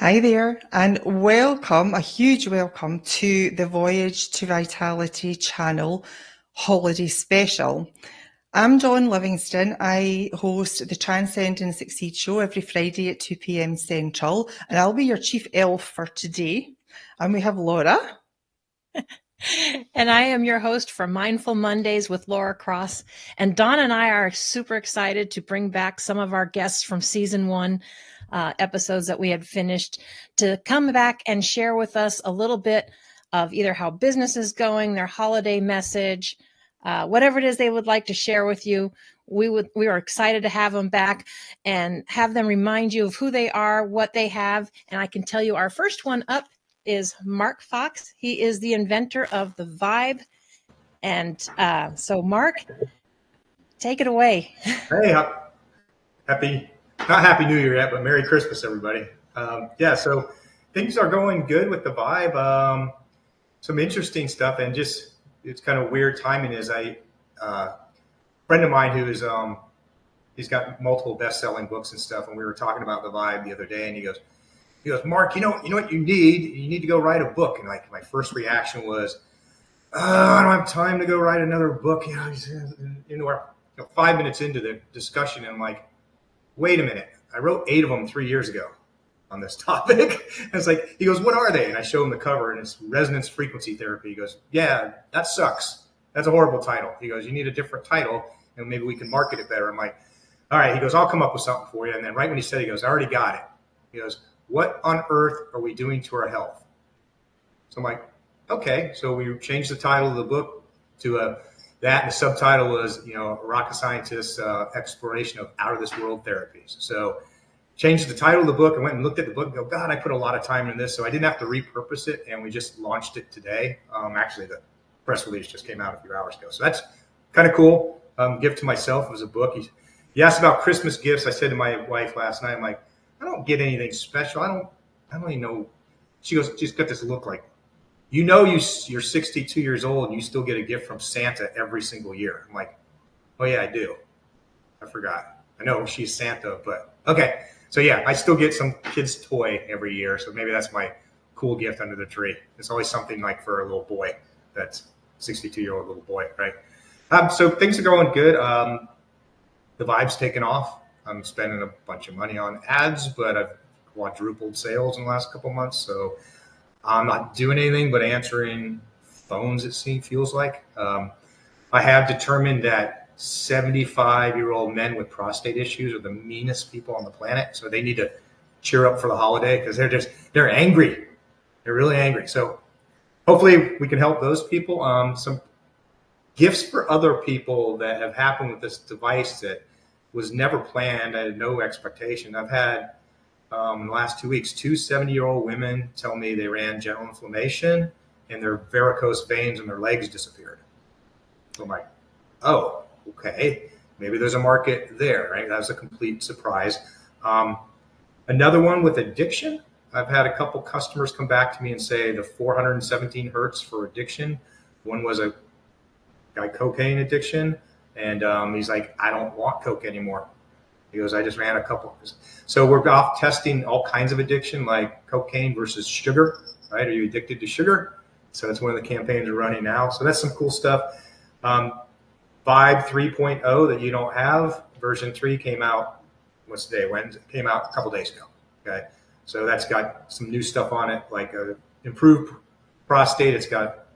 Hi there, and welcome, a huge welcome to the Voyage to Vitality channel holiday special. I'm Dawn Livingstone. I host the Transcend and Succeed show every Friday at 2 p.m. Central, and I'll be your chief elf for today. And we have Laura. And I am your host for Mindful Mondays with Laura Cross. And Dawn and I are super excited to bring back some of our guests from season one episodes that we had finished to come back and share with us a little bit of either how business is going, their holiday message, whatever it is they would like to share with you. We are excited to have them back and have them remind you of who they are, what they have. And I can tell you our first one up is Mark Fox. He is the inventor of the Vibe. And so Mark, take it away. Hey, not Happy New Year yet, but Merry Christmas, everybody. So things are going good with the Vibe. Some interesting stuff, and just it's kind of weird timing. Is a friend of mine who is he's got multiple best-selling books and stuff, and we were talking about the Vibe the other day, and he goes, Mark, you know what you need? You need to go write a book. And like my first reaction was, I don't have time to go write another book. 5 minutes into the discussion, and I'm like, wait a minute. I wrote 8 of them 3 years ago on this topic. And it's like, he goes, what are they? And I show him the cover, and it's resonance frequency therapy. He goes, yeah, that sucks. That's a horrible title. He goes, you need a different title, and maybe we can market it better. I'm like, all right. He goes, I'll come up with something for you. And then right when he said, he goes, I already got it. He goes, what on earth are we doing to our health? So I'm like, okay. So we changed the title of the book to that, and the subtitle was, a rocket scientist's exploration of out of this world therapies. So changed the title of the book and went and looked at the book and go, God, I put a lot of time in this. So I didn't have to repurpose it, and we just launched it today. Actually, the press release just came out a few hours ago. So that's kind of cool. Gift to myself as a book. He asked about Christmas gifts. I said to my wife last night, I'm like, I don't get anything special. I don't even know. She goes, she's got this look like, you're 62 years old and you still get a gift from Santa every single year. I'm like, oh yeah, I do. I forgot. I know she's Santa, but okay. So yeah, I still get some kid's toy every year. So maybe that's my cool gift under the tree. It's always something like for a little boy, that's 62-year-old little boy, right? So things are going good. The Vibe's taken off. I'm spending a bunch of money on ads, but I've quadrupled sales in the last couple of months. So I'm not doing anything but answering phones, it feels like. I have determined that 75-year-old men with prostate issues are the meanest people on the planet. So they need to cheer up for the holiday because they're angry. They're really angry. So hopefully we can help those people. Some gifts for other people that have happened with this device that was never planned. I had no expectation. I've had in the last 2 weeks, 2 70-year-old women tell me they ran general inflammation and their varicose veins in their legs disappeared. So I'm like, oh, okay. Maybe there's a market there, right? That was a complete surprise. Another one with addiction. I've had a couple customers come back to me and say the 417 hertz for addiction. One was a guy cocaine addiction. And he's like, I don't want coke anymore. He goes, I just ran a couple. So we're off testing all kinds of addiction, like cocaine versus sugar, right? Are you addicted to sugar? So that's one of the campaigns we're running now. So that's some cool stuff. Vibe 3.0 that you don't have, version 3 came out, what's the day? Wednesday, came out a couple days ago. Okay. So that's got some new stuff on it, like improved prostate. It's got,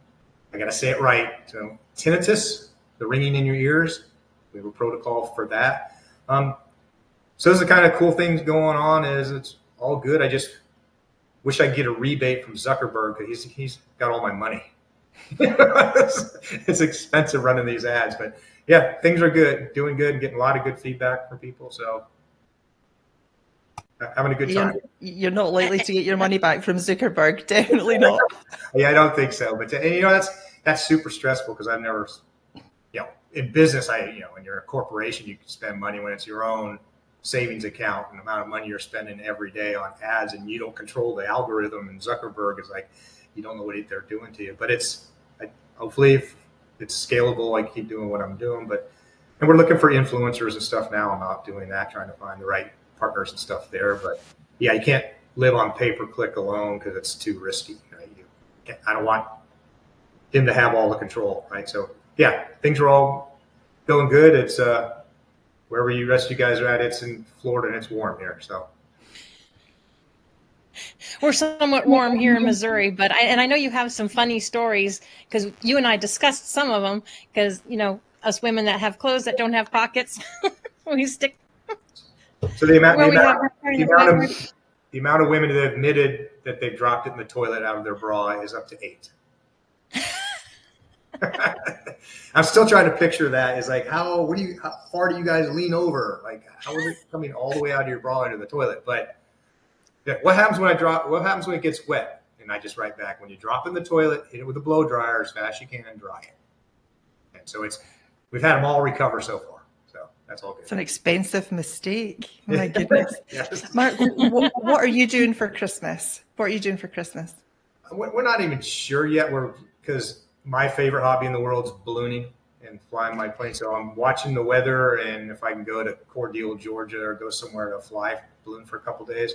I got to say it right. So tinnitus, the ringing in your ears. We have a protocol for that. So those are the kind of cool things going on. Is it's all good. I just wish I could get a rebate from Zuckerberg because he's got all my money. It's expensive running these ads, but yeah, things are good, doing good, getting a lot of good feedback from people. So having a good time. You're not likely to get your money back from Zuckerberg. Definitely not. Yeah, I don't think so. But that's super stressful because I've never, in business, when you're a corporation, you can spend money when it's your own savings account and the amount of money you're spending every day on ads, and you don't control the algorithm. And Zuckerberg is like, you don't know what they're doing to you. But hopefully if it's scalable, I keep doing what I'm doing. And we're looking for influencers and stuff now. I'm not doing that, trying to find the right partners and stuff there. But yeah, you can't live on pay-per-click alone because it's too risky. Right? I don't want him to have all the control, right? So yeah, things are all going good. It's wherever you rest you guys are at, it's in Florida and it's warm here. So we're somewhat warm here in Missouri, but I know you have some funny stories because you and I discussed some of them because, you know, us women that have clothes that don't have pockets, we stick. So the amount of women that have admitted that they've dropped it in the toilet out of their bra is up to 8. I'm still trying to picture that. It's like, how far do you guys lean over? Like, how is it coming all the way out of your bra into the toilet? But yeah, what happens when it gets wet? And I just write back, when you drop in the toilet, hit it with a blow dryer as fast as you can and dry it. And so we've had them all recover so far. So that's all good. It's an expensive mistake. My goodness. Yes. Mark, what are you doing for Christmas? What are you doing for Christmas? We're not even sure yet. Because my favorite hobby in the world is ballooning and flying my plane. So I'm watching the weather, and if I can go to Cordele, Georgia, or go somewhere to fly balloon for a couple of days.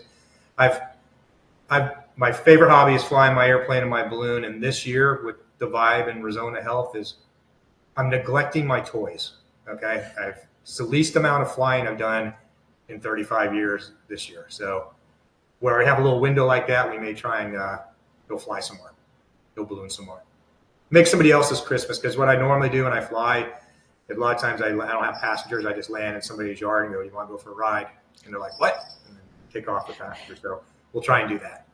My favorite hobby is flying my airplane and my balloon. And this year with the vibe and Resona Health I'm neglecting my toys. Okay. It's the least amount of flying I've done in 35 years this year. So where I have a little window like that, we may try and go fly somewhere, go balloon somewhere. Make somebody else's Christmas, because what I normally do when I fly, a lot of times I don't have passengers. I just land in somebody's yard and go, "You want to go for a ride?" And they're like, "What?" And then take off the passengers. So we'll try and do that.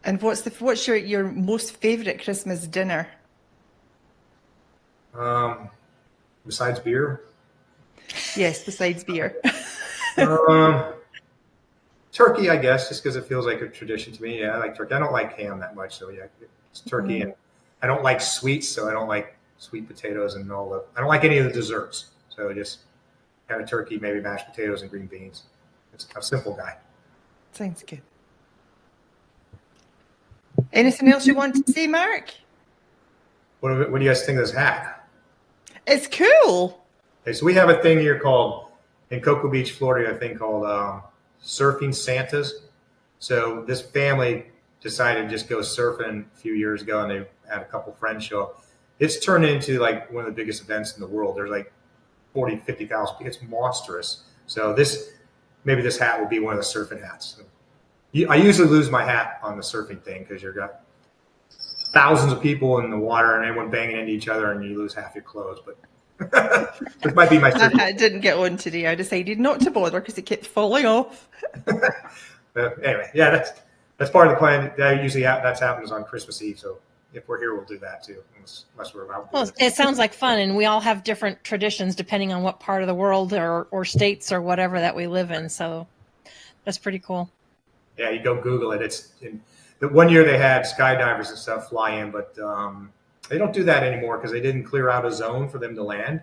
And what's your most favorite Christmas dinner? Besides beer? Yes, besides beer. Turkey, I guess, just because it feels like a tradition to me. Yeah, I like turkey. I don't like ham that much, so yeah, it's turkey. And I don't like sweets, so I don't like sweet potatoes and I don't like any of the desserts. So just kind of turkey, maybe mashed potatoes and green beans. It's a simple guy. Sounds good. Anything else you want to say, Mark? What do you guys think of this hat? It's cool. Okay, so we have a thing here in Cocoa Beach, Florida, a thing called Surfing Santas. So this family decided to just go surfing a few years ago, and they had a couple friends show up. It's turned into like one of the biggest events in the world. There's like 40, 50,000 people. It's monstrous. So maybe this hat will be one of the surfing hats. I usually lose my hat on the surfing thing because you've got thousands of people in the water and everyone banging into each other, and you lose half your clothes. But this might be my surfing. I didn't get on today. I decided not to bother because it kept falling off. Anyway, yeah, that's part of the plan. That happens on Christmas Eve. So if we're here, we'll do that too. Unless we're out. Well, it sounds like fun, and we all have different traditions depending on what part of the world or states or whatever that we live in. So that's pretty cool. Yeah, you go Google it. It's the one year they had skydivers and stuff fly in, but they don't do that anymore because they didn't clear out a zone for them to land.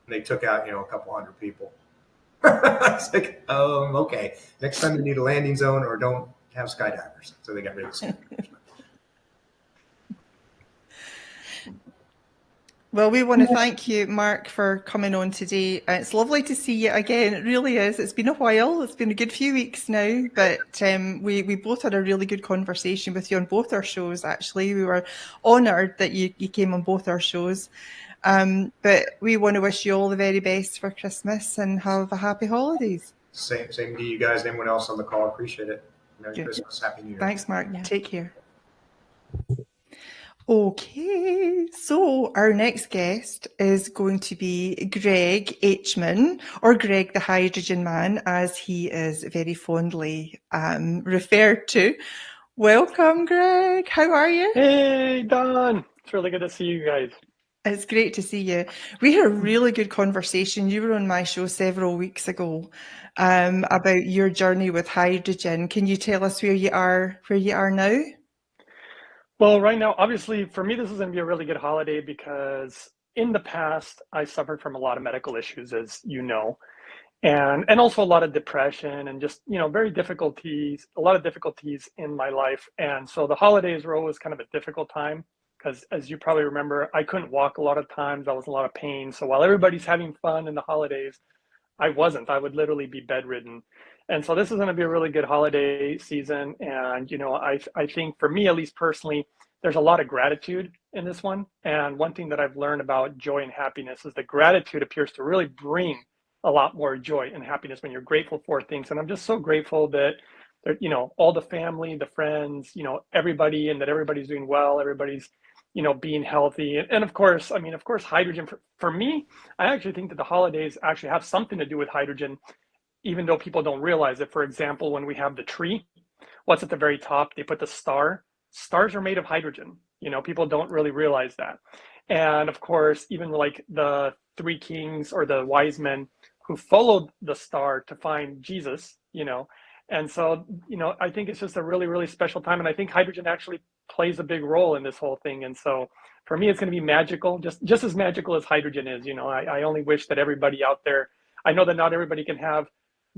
And they took out, a couple hundred people. It's like, okay. Next time you need a landing zone, or don't have skydivers. So they got rid of skydivers. Well, we want to thank you, Mark, for coming on today. It's lovely to see you again. It really is. It's been a while. It's been a good few weeks now, but we both had a really good conversation with you on both our shows, actually. We were honoured that you came on both our shows. But we want to wish you all the very best for Christmas and have a happy holidays. Same to you guys and everyone else on the call. Appreciate it. Merry Christmas. Happy New Year. Thanks, Mark. Yeah. Take care. Okay, so our next guest is going to be Greg Hman, or Greg the Hydrogen Man, as he is very fondly referred to. Welcome, Greg. How are you? Hey, Don. It's really good to see you guys. It's great to see you. We had a really good conversation. You were on my show several weeks ago about your journey with hydrogen. Can you tell us where you are now? Well, right now, obviously, for me, this is going to be a really good holiday because in the past, I suffered from a lot of medical issues, as you know, and also a lot of depression and just, a lot of difficulties in my life. And so the holidays were always kind of a difficult time because, as you probably remember, I couldn't walk a lot of times. I was in a lot of pain. So while everybody's having fun in the holidays, I wasn't. I would literally be bedridden. And so this is going to be a really good holiday season. And, I think for me, at least personally, there's a lot of gratitude in this one. And one thing that I've learned about joy and happiness is that gratitude appears to really bring a lot more joy and happiness when you're grateful for things. And I'm just so grateful that, all the family, the friends, everybody, and that everybody's doing well, everybody's, being healthy. And of course, hydrogen for me, I actually think that the holidays actually have something to do with hydrogen, even though people don't realize it. For example, when we have the tree, what's at the very top? They put the star. Stars are made of hydrogen. People don't really realize that. And of course, even like the three kings or the wise men who followed the star to find Jesus, And so, I think it's just a really, really special time. And I think hydrogen actually plays a big role in this whole thing. And so for me, it's going to be magical, just as magical as hydrogen is. I only wish that everybody out there, I know that not everybody can have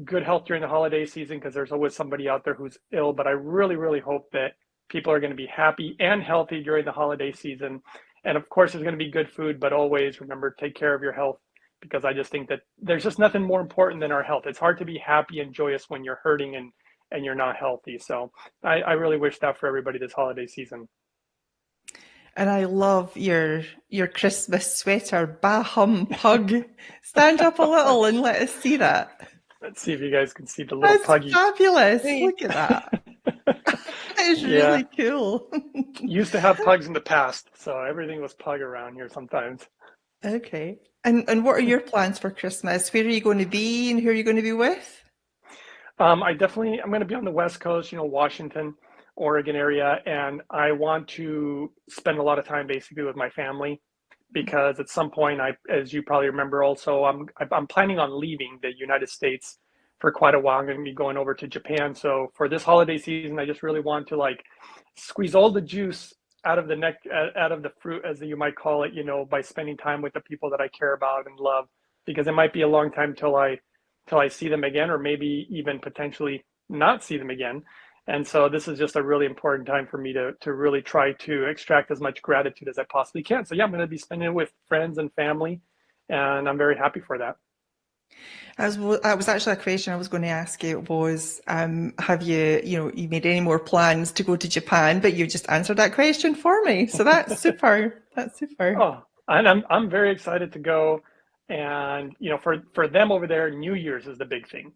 good health during the holiday season because there's always somebody out there who's ill, but I really, really hope that people are going to be happy and healthy during the holiday season. And of course, there's going to be good food, but always remember, take care of your health, because I just think that there's just nothing more important than our health. It's hard to be happy and joyous when you're hurting and you're not healthy. So I really wish that for everybody this holiday season. And I love your Christmas sweater, bah hum pug. Stand up a little and let us see that. Let's see if you guys can see the little That's puggy. fabulous. Look at that. That is really cool. Used to have pugs in the past, so everything was pug around here sometimes. Okay. And what are your plans for Christmas? Where are you going to be and who are you going to be with? I'm going to be on the West Coast, Washington, Oregon area, and I want to spend a lot of time basically with my family, because at some point, as you probably remember also, I'm planning on leaving the United States for quite a while. I'm going to be going over to Japan. So for this holiday season, I just really want to squeeze all the juice out of the fruit, as you might call it, by spending time with the people that I care about and love, because it might be a long time till I see them again, or maybe even potentially not see them again. And so this is just a really important time for me to really try to extract as much gratitude as I possibly can. So yeah, I'm going to be spending it with friends and family, and I'm very happy for that. That was actually a question I was going to ask you was, have you made any more plans to go to Japan? But you just answered that question for me. So that's super. That's super. Oh, and I'm very excited to go. And, for them over there, New Year's is the big thing,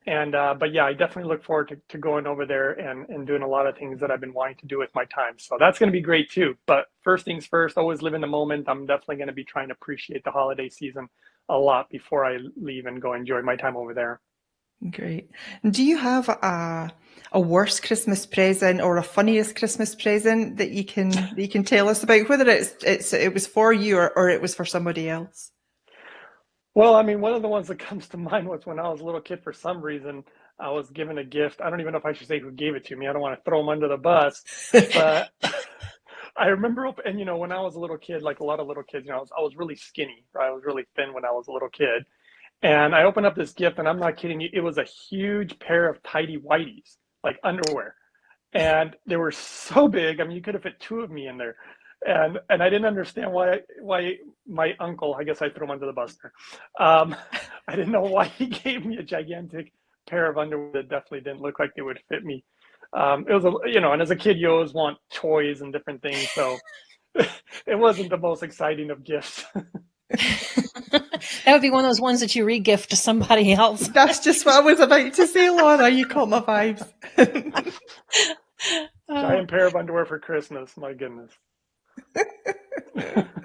And, but yeah, I definitely look forward to going over there and doing a lot of things that I've been wanting to do with my time. So that's going to be great too. But first things first, always live in the moment. I'm definitely going to be trying to appreciate the holiday season a lot before I leave and go enjoy my time over there. Great. Do you have a worst Christmas present or a funniest Christmas present that you can tell us about, whether it was for you or it was for somebody else? Well, I mean, one of the ones that comes to mind was when I was a little kid. For some reason, I was given a gift. I don't even know if I should say who gave it to me. I don't want to throw them under the bus, but I remember, and when I was a little kid, like a lot of little kids, I was really skinny, right? I was really thin when I was a little kid. And I opened up this gift, and I'm not kidding you, it was a huge pair of tidy whities, like underwear. And they were so big. I mean, you could have fit two of me in there. And I didn't understand why my uncle, I guess I threw him under the bus there. I didn't know why he gave me a gigantic pair of underwear that definitely didn't look like they would fit me. It was and as a kid, you always want toys and different things. So it wasn't the most exciting of gifts. That would be one of those ones that you re-gift to somebody else. That's just what I was about to say, Laura. You caught my vibes. Giant pair of underwear for Christmas. My goodness.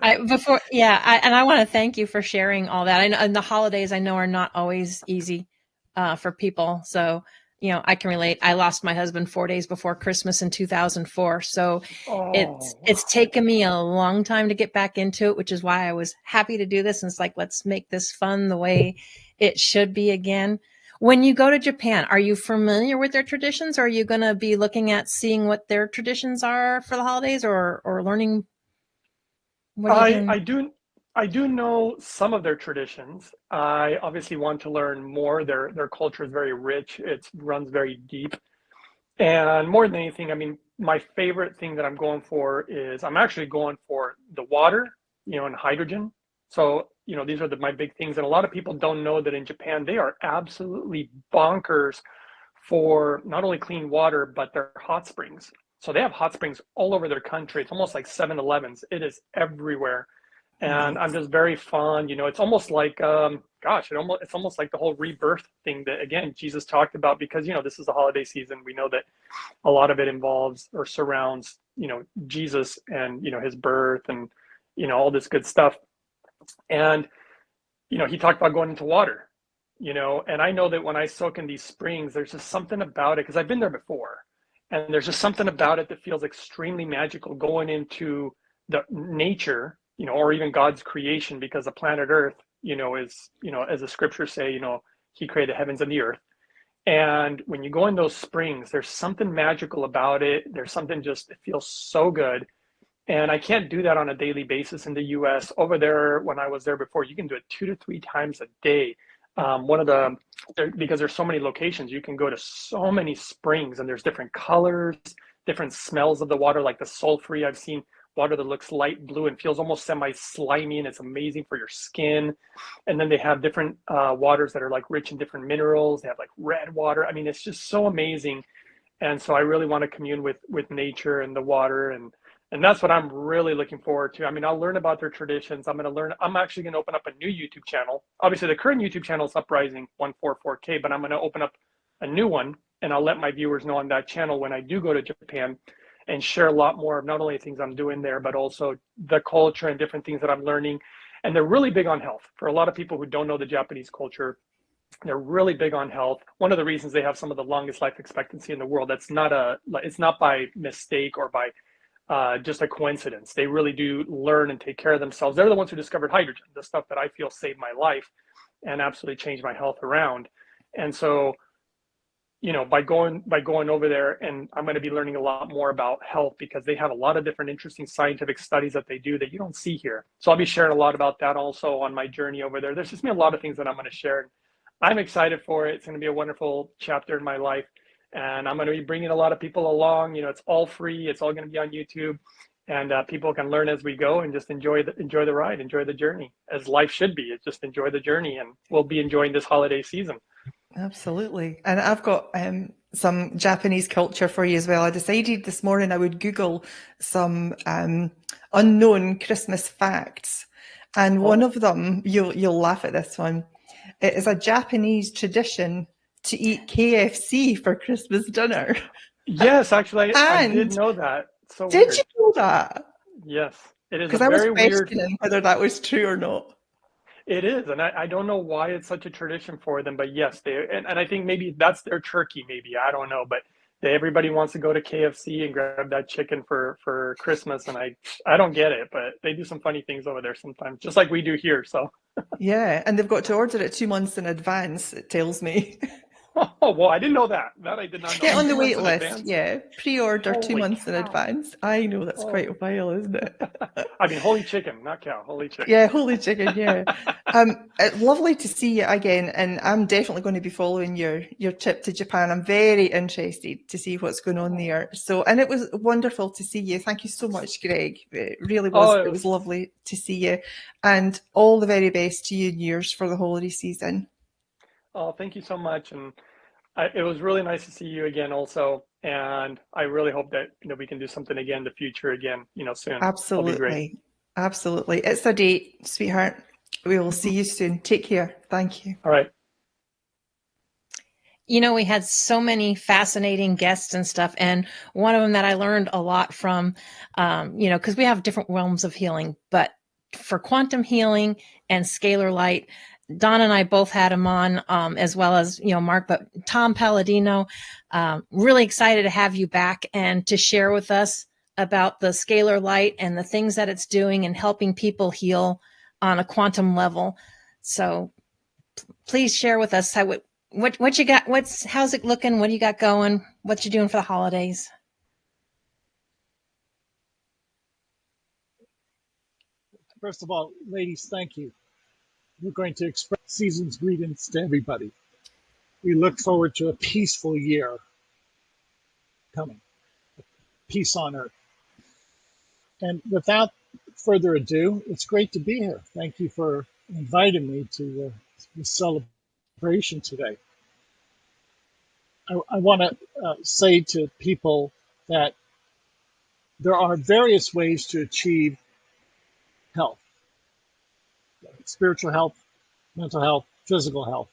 I want to thank you for sharing all that. And the holidays I know are not always easy for people. So, I can relate. I lost my husband 4 days before Christmas in 2004. So it's taken me a long time to get back into it, which is why I was happy to do this. And it's like, let's make this fun the way it should be again. When you go to Japan, are you familiar with their traditions? Or are you going to be looking at seeing what their traditions are for the holidays, or learning? What are you doing? I do know some of their traditions. I obviously want to learn more. Their culture is very rich. It runs very deep. And more than anything, I mean, my favorite thing that I'm going for is I'm actually going for the water, and hydrogen. So these are my big things. And a lot of people don't know that in Japan, they are absolutely bonkers for not only clean water, but their hot springs. So they have hot springs all over their country. It's almost like 7-Elevens. It is everywhere. And I'm Nice. just very fond, it's almost like, it's almost like the whole rebirth thing that, again, Jesus talked about, because, this is the holiday season. We know that a lot of it involves or surrounds, Jesus and, his birth and, all this good stuff. And, he talked about going into water, and I know that when I soak in these springs, there's just something about it, because I've been there before. And there's just something about it that feels extremely magical, going into the nature, or even God's creation, because the planet Earth, is, as the scriptures say, he created the heavens and the earth. And when you go in those springs, there's something magical about it. There's something it feels so good. And I can't do that on a daily basis in the US. Over there, when I was there before, you can do it 2 to 3 times a day. Because there's so many locations, you can go to so many springs, and there's different colors, different smells of the water, like the sulfury. I've seen water that looks light blue and feels almost semi-slimy, and it's amazing for your skin. And then they have different waters that are like rich in different minerals. They have like red water. I mean, it's just so amazing. And so I really want to commune with nature and the water, and that's what I'm really looking forward to. I mean, I'll learn about their traditions. I'm actually going to open up a new YouTube channel. Obviously, the current YouTube channel is Uprising 144K, but I'm going to open up a new one, and I'll let my viewers know on that channel when I do go to Japan, and share a lot more of not only things I'm doing there, but also the culture and different things that I'm learning. And they're really big on health. For a lot of people who don't know the Japanese culture, they're really big on health. One of the reasons they have some of the longest life expectancy in the world, it's not by mistake or by just a coincidence. They really do learn and take care of themselves. They're the ones who discovered hydrogen, the stuff that I feel saved my life and absolutely changed my health around. And so, by going over there, and I'm going to be learning a lot more about health, because they have a lot of different interesting scientific studies that they do that you don't see here. So I'll be sharing a lot about that also on my journey over there. There's just been a lot of things that I'm going to share. I'm excited for it. It's going to be a wonderful chapter in my life. And I'm going to be bringing a lot of people along. It's all free. It's all going to be on YouTube, and people can learn as we go and just enjoy the ride, enjoy the journey, as life should be. It's just enjoy the journey, and we'll be enjoying this holiday season. Absolutely. And I've got some Japanese culture for you as well. I decided this morning I would Google some unknown Christmas facts. And one of them, you'll laugh at this one. It is a Japanese tradition to eat KFC for Christmas dinner. Yes, actually, I did know that. So did weird. you know that? Yes, it is a Because I was very weird. questioning whether that was true or not. It is, and I don't know why it's such a tradition for them, but yes, and I think maybe that's their turkey, maybe, I don't know, but everybody wants to go to KFC and grab that chicken for Christmas, and I don't get it, but they do some funny things over there sometimes, just like we do here. So yeah, and they've got to order it 2 months in advance, it tells me. Oh, well, I didn't know that. That I did not know. Get on the 2 months wait in list, advance? yeah. Pre-order 2 Holy months in cow. advance. I know, that's quite a while, isn't it? I mean, holy chicken, not cow, holy chicken. Yeah, holy chicken, yeah. It's lovely to see you again, and I'm definitely going to be following your trip to Japan. I'm very interested to see what's going on there. So, and it was wonderful to see you. Thank you so much, Greg. It really was. It was lovely to see you, and all the very best to you and yours for the holiday season. Oh, thank you so much, and it was really nice to see you again also, and I really hope that we can do something again in the future again, soon. Absolutely. Absolutely. It's a date, sweetheart. We will see you soon. Take care. Thank you. All right. We had so many fascinating guests and stuff. And one of them that I learned a lot from, because we have different realms of healing, but for quantum healing and scalar light, Don and I both had him on, as well as, Mark, but Tom Palladino, really excited to have you back and to share with us about the scalar light and the things that it's doing and helping people heal on a quantum level. So please share with us what you got, how's it looking? What do you got going? What you doing for the holidays? First of all, ladies, thank you. We're going to express season's greetings to everybody. We look forward to a peaceful year coming. Peace on earth. And without further ado, it's great to be here. Thank you for invited me to the celebration today. I want to say to people that there are various ways to achieve health: spiritual health, mental health, physical health.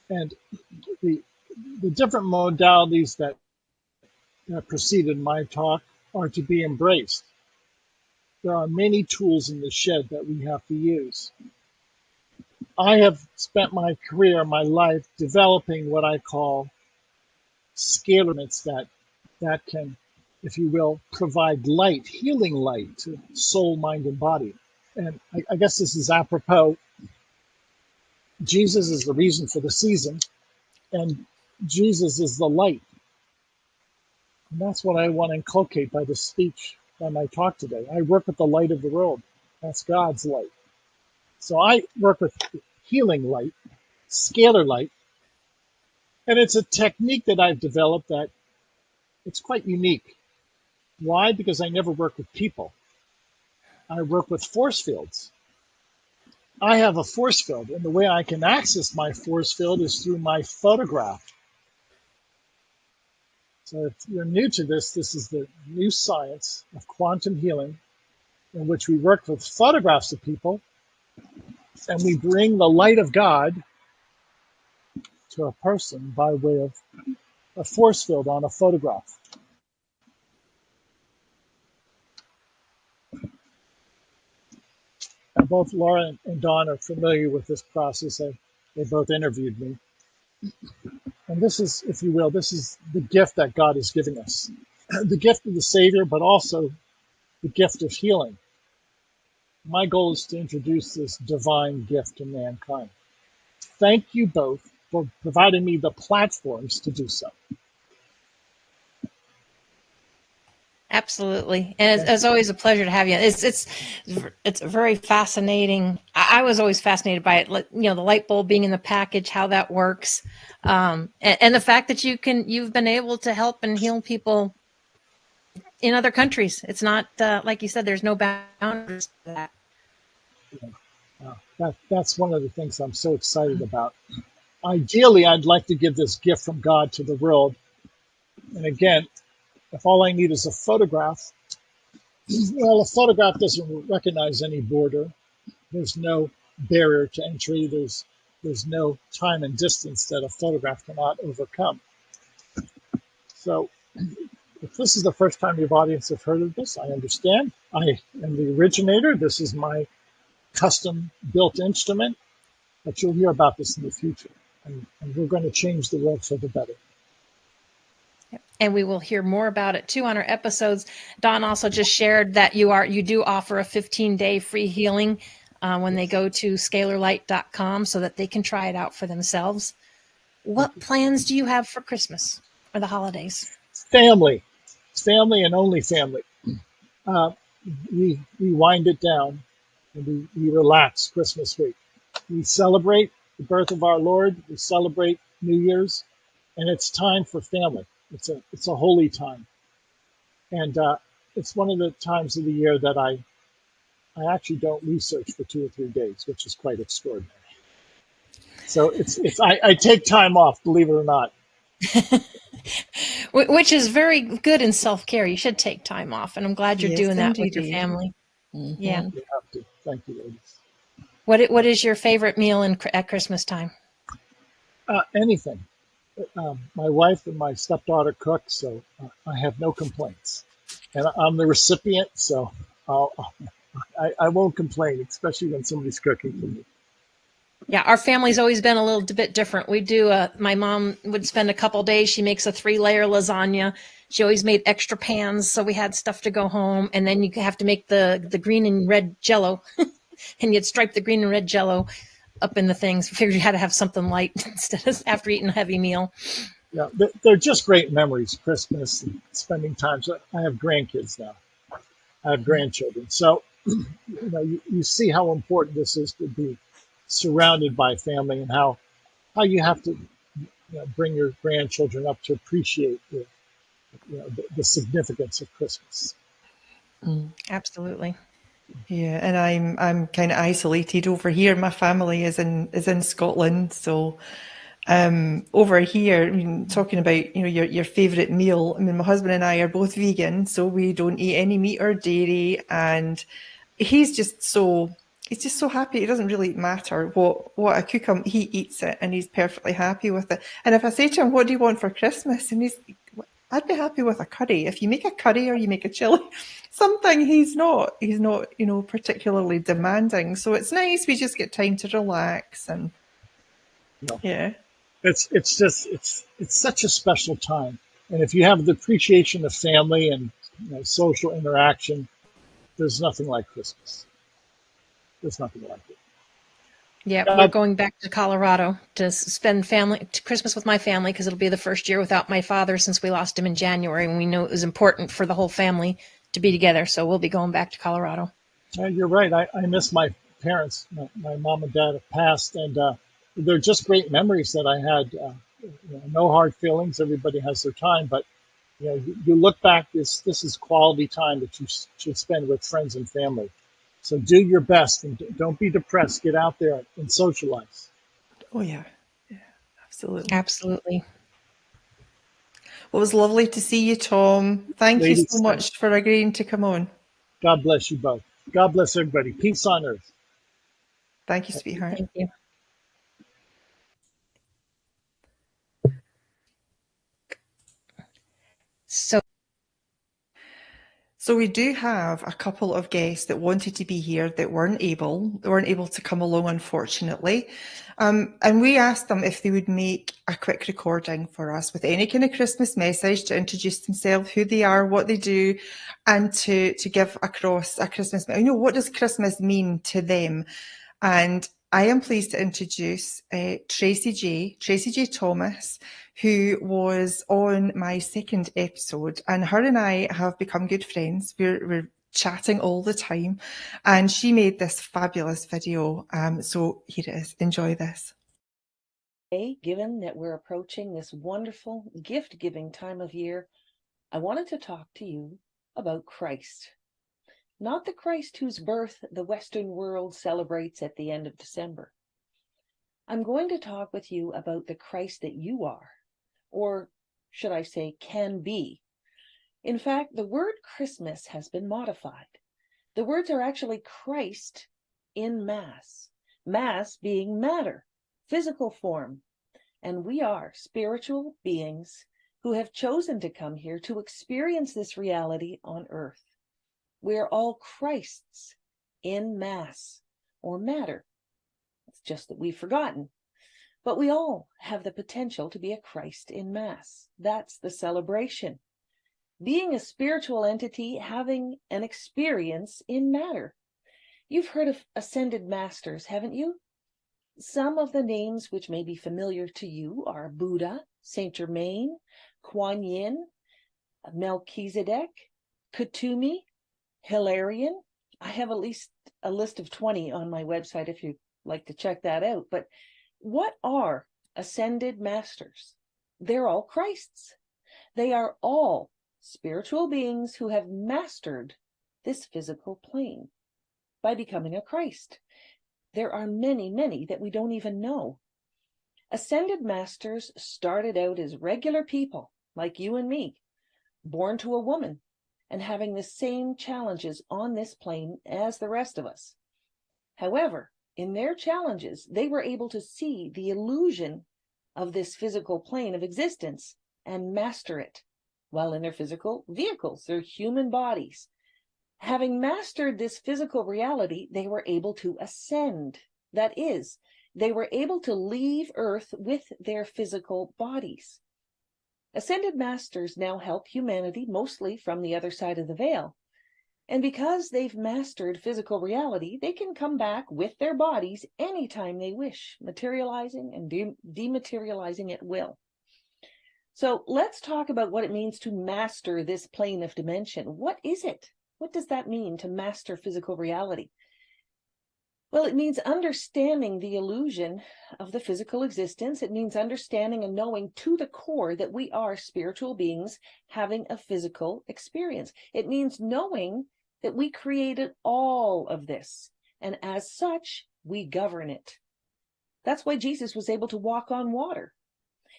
And the, the different modalities that preceded my talk are to be embraced. There are many tools in the shed that we have to use. I have spent my career, my life, developing what I call scalarments that can, if you will, provide light, healing light to soul, mind, and body. And I guess this is apropos. Jesus is the reason for the season, and Jesus is the light. And that's what I want to inculcate by this speech, by my talk today. I work with the light of the world. That's God's light. So I work with healing light, scalar light, and it's a technique that I've developed that it's quite unique. Why? Because I never work with people. I work with force fields. I have a force field, and the way I can access my force field is through my photograph. So if you're new to this, this is the new science of quantum healing, in which we work with photographs of people, and we bring the light of God to a person by way of a force field on a photograph. And both Laura and Dawn are familiar with this process. They both interviewed me. And this is, if you will, this is the gift that God is giving us. The gift of the Savior, but also the gift of healing. My goal is to introduce this divine gift to mankind. Thank you both for providing me the platforms to do so. Absolutely, and it's always a pleasure to have you. It's very fascinating. I was always fascinated by it. You know, the light bulb being in the package, how that works, and the fact that you've been able to help and heal people in other countries. It's not like you said. There's no boundaries to that. That's one of the things I'm so excited about. Ideally, I'd like to give this gift from God to the world. And again, if all I need is a photograph, well, a photograph doesn't recognize any border. There's no barrier to entry. There's no time and distance that a photograph cannot overcome. So if this is the first time your audience have heard of this, I understand. I am the originator. This is my custom built instrument, but you'll hear about this in the future. And we're going to change the world for the better. And we will hear more about it too on our episodes. Dawn also just shared that you do offer a 15-day free healing when they go to scalarlight.com so that they can try it out for themselves. What plans do you have for Christmas or the holidays? Family and only family. We wind it down and we relax Christmas week. We celebrate the birth of our Lord. We celebrate New Year's, and it's time for family. It's a holy time, and it's one of the times of the year that I actually don't research for 2 or 3 days, which is quite extraordinary. So I take time off, believe it or not. Which is very good in self-care. You should take time off, and I'm glad you're doing that with your indeed. family. Mm-hmm. Yeah. You have to. Thank you, ladies. What is your favorite meal at Christmas time? Anything. My wife and my stepdaughter cook, so I have no complaints. And I'm the recipient, so I won't complain, especially when somebody's cooking for me. Yeah, our family's always been a little bit different. We do, my mom would spend a couple days. She makes a 3-layer lasagna. She always made extra pans, so we had stuff to go home. And then you have to make the green and red Jello, and you'd stripe the green and red Jello up in the things. We figured you had to have something light instead of after eating a heavy meal. Yeah, they're just great memories, Christmas and spending time. So I have grandkids now. I have grandchildren. So, you see how important this is to be surrounded by family, and how you have to bring your grandchildren up to appreciate the significance of Christmas. Absolutely. Yeah, and I'm kind of isolated over here. My family is in Scotland, so over here, I mean, talking about your favorite meal. I mean, my husband and I are both vegan, so we don't eat any meat or dairy, and he's just so he's just so happy. It doesn't really matter what I cook him. He eats it, and he's perfectly happy with it. And if I say to him, "What do you want for Christmas?" and I'd be happy with a curry. If you make a curry or you make a chili, something he's not, particularly demanding. So it's nice. We just get time to relax and No, yeah. it's such a special time. And if you have the appreciation of family and social interaction, there's nothing like Christmas. There's nothing like it. Yeah, we're God, going back to Colorado to spend Christmas with my family because it'll be the first year without my father since we lost him in January, and we knew it was important for the whole family to be together. So we'll be going back to Colorado. you're right. I miss my parents. My mom and dad have passed, and they're just great memories that I had. No hard feelings. Everybody has their time, but you look back. This is quality time that you should spend with friends and family. So do your best and don't be depressed. Get out there and socialize. Oh yeah, absolutely. Absolutely. Well, it was lovely to see you, Tom. Thank you so Ladies, much for agreeing to come on. God bless you both. God bless everybody. Peace on earth. Thank you, sweetheart. Thank you. So we do have a couple of guests that wanted to be here that weren't able to come along, unfortunately. And we asked them if they would make a quick recording for us with any kind of Christmas message to introduce themselves, who they are, what they do, and to give across a Christmas. What does Christmas mean to them? And I am pleased to introduce Tracy J Thomas, who was on my second episode, and her and I have become good friends. We're chatting all the time, and she made this fabulous video. So here it is. Enjoy this. Given that we're approaching this wonderful gift-giving time of year, I wanted to talk to you about Christ. Not the Christ whose birth the Western world celebrates at the end of December. I'm going to talk with you about the Christ that you are, or should I say can be. In fact, the word Christmas has been modified. The words are actually Christ in Mass, Mass being matter, physical form, and we are spiritual beings who have chosen to come here to experience this reality on earth. We are all Christs in Mass or matter. It's just that we've forgotten. But we all have the potential to be a Christ in Mass. That's the celebration. Being a spiritual entity, having an experience in matter. You've heard of ascended masters, haven't you? Some of the names which may be familiar to you are Buddha, Saint Germain, Kuan Yin, Melchizedek, Kutumi, Hilarion. I have at least a list of 20 on my website if you'd like to check that out. But what are ascended masters? They're all Christs. They are all spiritual beings who have mastered this physical plane by becoming a Christ. There are many, many that we don't even know. Ascended masters started out as regular people like you and me, born to a woman and having the same challenges on this plane as the rest of us. However, in their challenges, they were able to see the illusion of this physical plane of existence and master it while in their physical vehicles, their human bodies. Having mastered this physical reality, they were able to ascend. That is, they were able to leave Earth with their physical bodies. Ascended masters now help humanity mostly from the other side of the veil. And because they've mastered physical reality, they can come back with their bodies anytime they wish, materializing and dematerializing at will. So let's talk about what it means to master this plane of dimension. What is it? What does that mean to master physical reality? Well, it means understanding the illusion of the physical existence. It means understanding and knowing to the core that we are spiritual beings having a physical experience. It means knowing that we created all of this, and as such, we govern it. That's why Jesus was able to walk on water.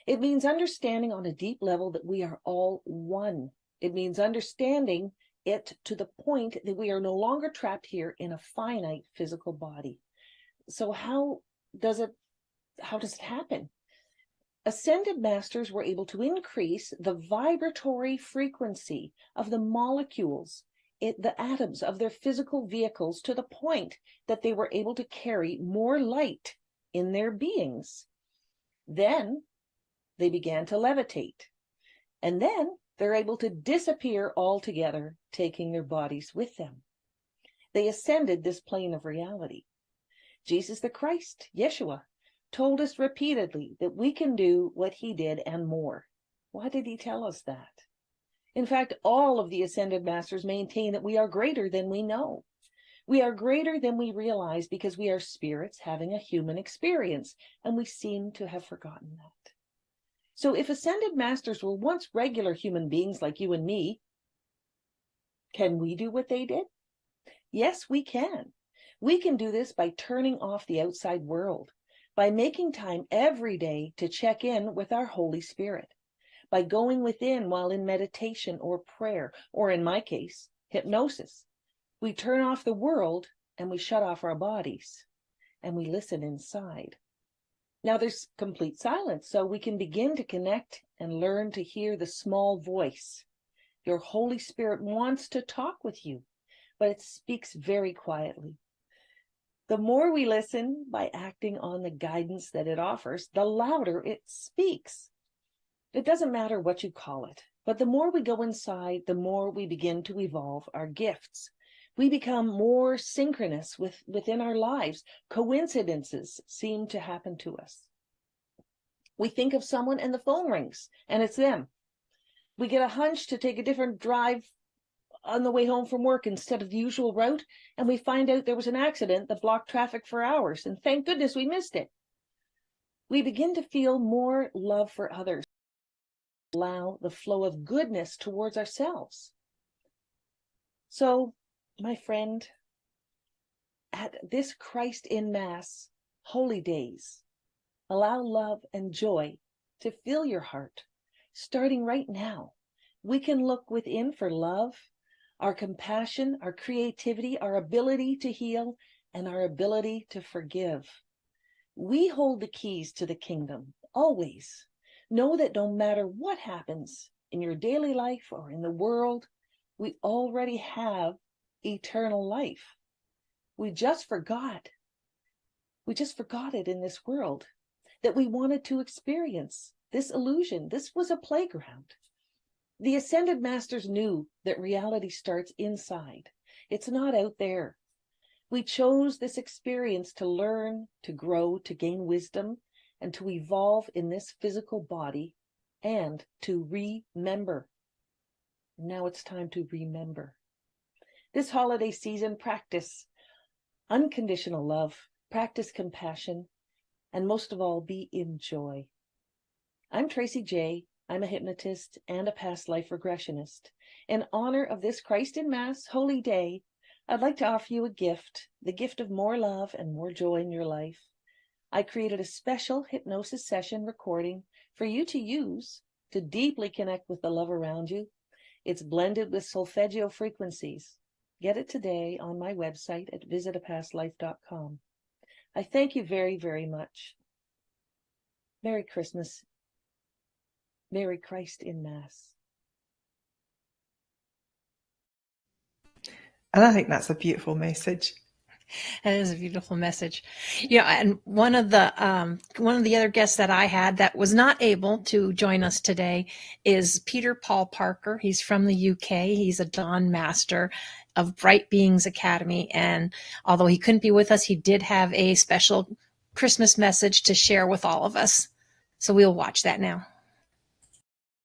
It means understanding on a deep level that we are all one. It means understanding it to the point that we are no longer trapped here in a finite physical body. So how does it happen? Ascended masters were able to increase the vibratory frequency of the molecules, the atoms of their physical vehicles, to the point that they were able to carry more light in their beings. Then they began to levitate. And then they're able to disappear altogether, taking their bodies with them. They ascended this plane of reality. Jesus the Christ, Yeshua, told us repeatedly that we can do what he did and more. Why did he tell us that? In fact, all of the ascended masters maintain that we are greater than we know. We are greater than we realize because we are spirits having a human experience, and we seem to have forgotten that. So if ascended masters were once regular human beings like you and me, can we do what they did? Yes, we can. We can do this by turning off the outside world, by making time every day to check in with our Holy Spirit, by going within while in meditation or prayer, or in my case, hypnosis. We turn off the world and we shut off our bodies, and we listen inside. Now there's complete silence, so we can begin to connect and learn to hear the small voice. Your Holy Spirit wants to talk with you, but it speaks very quietly. The more we listen by acting on the guidance that it offers, the louder it speaks. It doesn't matter what you call it, but the more we go inside, the more we begin to evolve our gifts. We become more synchronous within our lives. Coincidences seem to happen to us. We think of someone and the phone rings, and it's them. We get a hunch to take a different drive on the way home from work instead of the usual route, and we find out there was an accident that blocked traffic for hours, and thank goodness we missed it. We begin to feel more love for others, allow the flow of goodness towards ourselves. So, my friend, at this Christ in Mass, holy days, allow love and joy to fill your heart. Starting right now, we can look within for love, our compassion, our creativity, our ability to heal, and our ability to forgive. We hold the keys to the kingdom, always. Know that no matter what happens in your daily life or in the world, we already have eternal life. We just forgot. We just forgot it in this world, that we wanted to experience this illusion. This was a playground. The Ascended Masters knew that reality starts inside. It's not out there. We chose this experience to learn, to grow, to gain wisdom, and to evolve in this physical body, and to remember. Now it's time to remember. This holiday season, practice unconditional love, practice compassion, and most of all, be in joy. I'm Tracy J. I'm a hypnotist and a past life regressionist. In honor of this Christ in Mass Holy Day, I'd like to offer you a gift, the gift of more love and more joy in your life. I created a special hypnosis session recording for you to use to deeply connect with the love around you. It's blended with solfeggio frequencies. Get it today on my website at visitapastlife.com. I thank you very, very much. Merry Christmas. Merry Christ in Mass. And I think that's a beautiful message. That is a beautiful message. And one of the other guests that I had that was not able to join us today is Peter Paul Parker. He's from the UK. He's a Dawn Master of Bright Beings Academy. And although he couldn't be with us, he did have a special Christmas message to share with all of us. So we'll watch that now.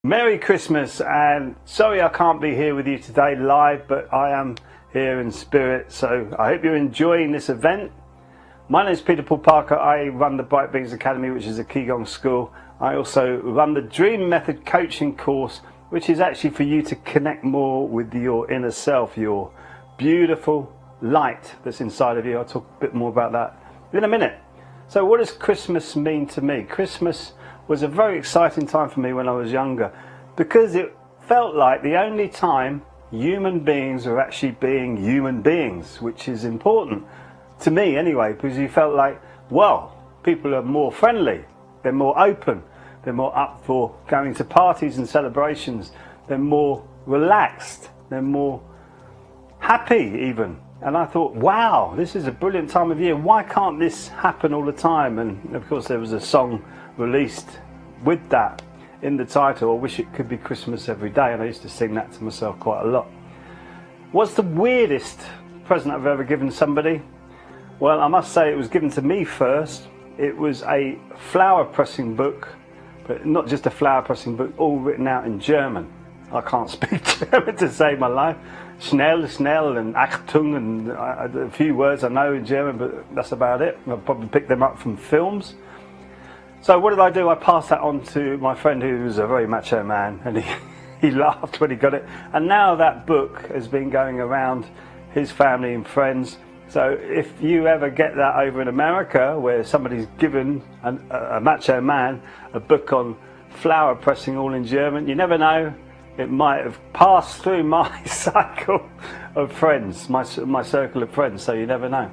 Merry Christmas, and sorry I can't be here with you today live, but I am here in spirit, so I hope you're enjoying this event. My name is Peter Paul Parker. I run the Bright Beings Academy, which is a Qigong school. I also run the Dream Method coaching course, which is actually for you to connect more with your inner self, your beautiful light that's inside of you. I'll talk a bit more about that in a minute. So what does Christmas mean to me? Christmas was a very exciting time for me when I was younger, because it felt like the only time human beings were actually being human beings, which is important to me anyway, because you felt like, well, people are more friendly, they're more open, they're more up for going to parties and celebrations, they're more relaxed, they're more happy even. And I thought, wow, this is a brilliant time of year. Why can't this happen all the time? And of course there was a song released with that in the title, I Wish It Could Be Christmas Every Day, and I used to sing that to myself quite a lot. What's the weirdest present I've ever given somebody? Well, I must say it was given to me first. It was a flower pressing book, but not just a flower pressing book, all written out in German. I can't speak German to save my life. Schnell, and Achtung, and a few words I know in German, but that's about it. I'll probably pick them up from films. So what did I do? I passed that on to my friend, who was a very macho man, and he laughed when he got it. And now that book has been going around his family and friends. So if you ever get that over in America, where somebody's given a macho man a book on flower pressing all in German, you never know. It might have passed through my cycle of friends, my circle of friends, so you never know.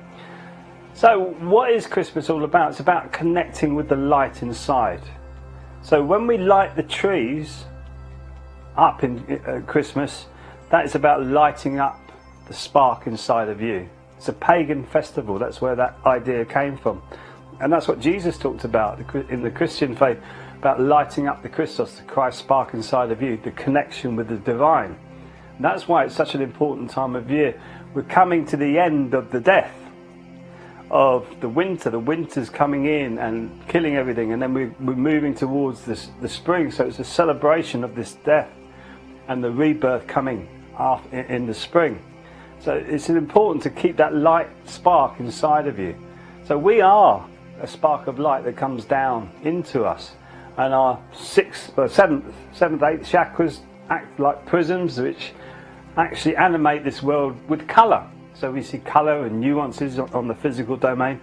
So what is Christmas all about? It's about connecting with the light inside. So when we light the trees up in Christmas, that is about lighting up the spark inside of you. It's a pagan festival, that's where that idea came from. And that's what Jesus talked about in the Christian faith, about lighting up the Christos, the Christ spark inside of you, the connection with the divine. And that's why it's such an important time of year. We're coming to the end of the death of the winter. The winter's coming in and killing everything, and then we're moving towards the spring. So it's a celebration of this death and the rebirth coming in the spring. So it's important to keep that light spark inside of you. So we are a spark of light that comes down into us. And our seventh, eighth chakras act like prisms, which actually animate this world with colour. So we see colour and nuances on the physical domain.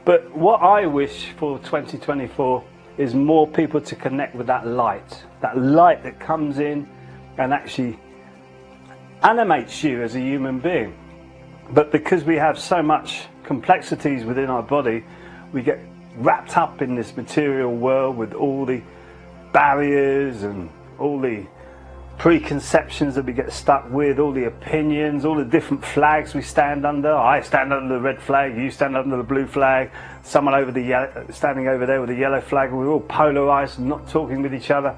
But what I wish for 2024 is more people to connect with that light that comes in and actually animates you as a human being. But because we have so much complexities within our body, we get wrapped up in this material world with all the barriers and all the preconceptions that we get stuck with, all the opinions, all the different flags we stand under. I stand under the red flag, you stand under the blue flag, someone standing over there with the yellow flag, and we're all polarized and not talking with each other.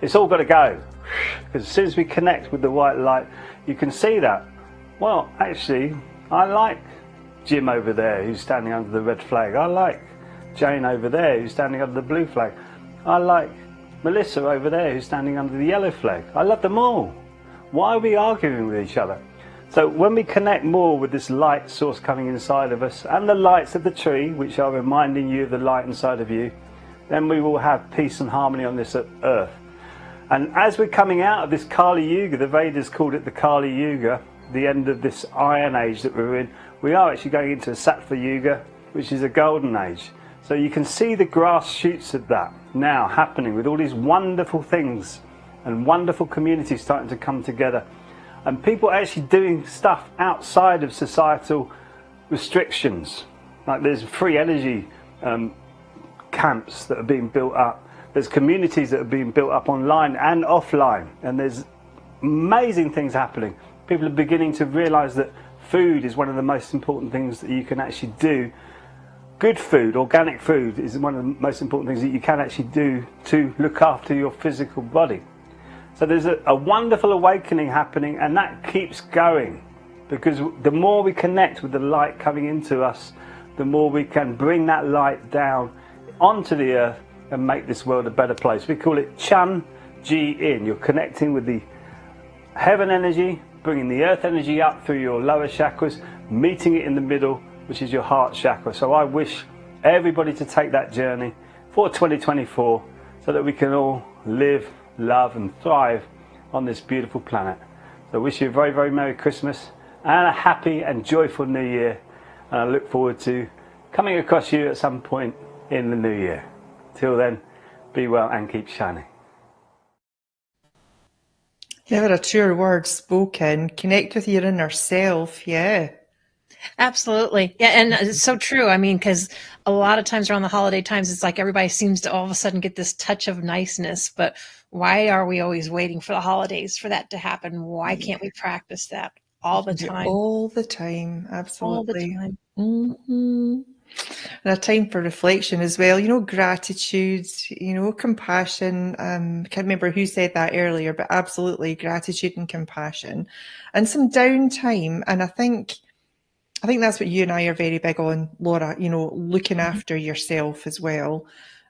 It's all got to go, because as soon as we connect with the white light, you can see that, well, actually, I like Jim over there who's standing under the red flag. I like Jane over there who's standing under the blue flag. I like Melissa over there who's standing under the yellow flag. I love them all. Why are we arguing with each other? So when we connect more with this light source coming inside of us and the lights of the tree, which are reminding you of the light inside of you, then we will have peace and harmony on this earth. And as we're coming out of this Kali Yuga, the Vedas called it the Kali Yuga, the end of this Iron Age that we're in, we are actually going into a Sattva Yuga, which is a Golden Age. So you can see the grass shoots of that now happening with all these wonderful things and wonderful communities starting to come together. And people actually doing stuff outside of societal restrictions. Like there's free energy camps that are being built up. There's communities that are being built up online and offline. And there's amazing things happening. People are beginning to realize that food is one of the most important things that you can actually do. Good food, organic food, is one of the most important things that you can actually do to look after your physical body. So there's a wonderful awakening happening, and that keeps going, because the more we connect with the light coming into us, the more we can bring that light down onto the earth and make this world a better place. We call it Chan Ji In. You're connecting with the heaven energy, bringing the earth energy up through your lower chakras, meeting it in the middle, which is your heart chakra. So I wish everybody to take that journey for 2024 so that we can all live, love and thrive on this beautiful planet. So I wish you a very, very Merry Christmas, and a happy and joyful new year. And I look forward to coming across you at some point in the new year. Till then, be well and keep shining. Never a truer word spoken. Connect with your inner self, yeah. Absolutely. Yeah. And it's so true. I mean, because a lot of times around the holiday times, it's like everybody seems to all of a sudden get this touch of niceness. But why are we always waiting for the holidays for that to happen? Why can't we practice that all the time? All the time, All the absolutely. time. And a time for reflection as well, gratitude, compassion. Can't remember who said that earlier, but absolutely gratitude and compassion and some downtime. And I think that's what you and I are very big on, Laura, looking after yourself as well.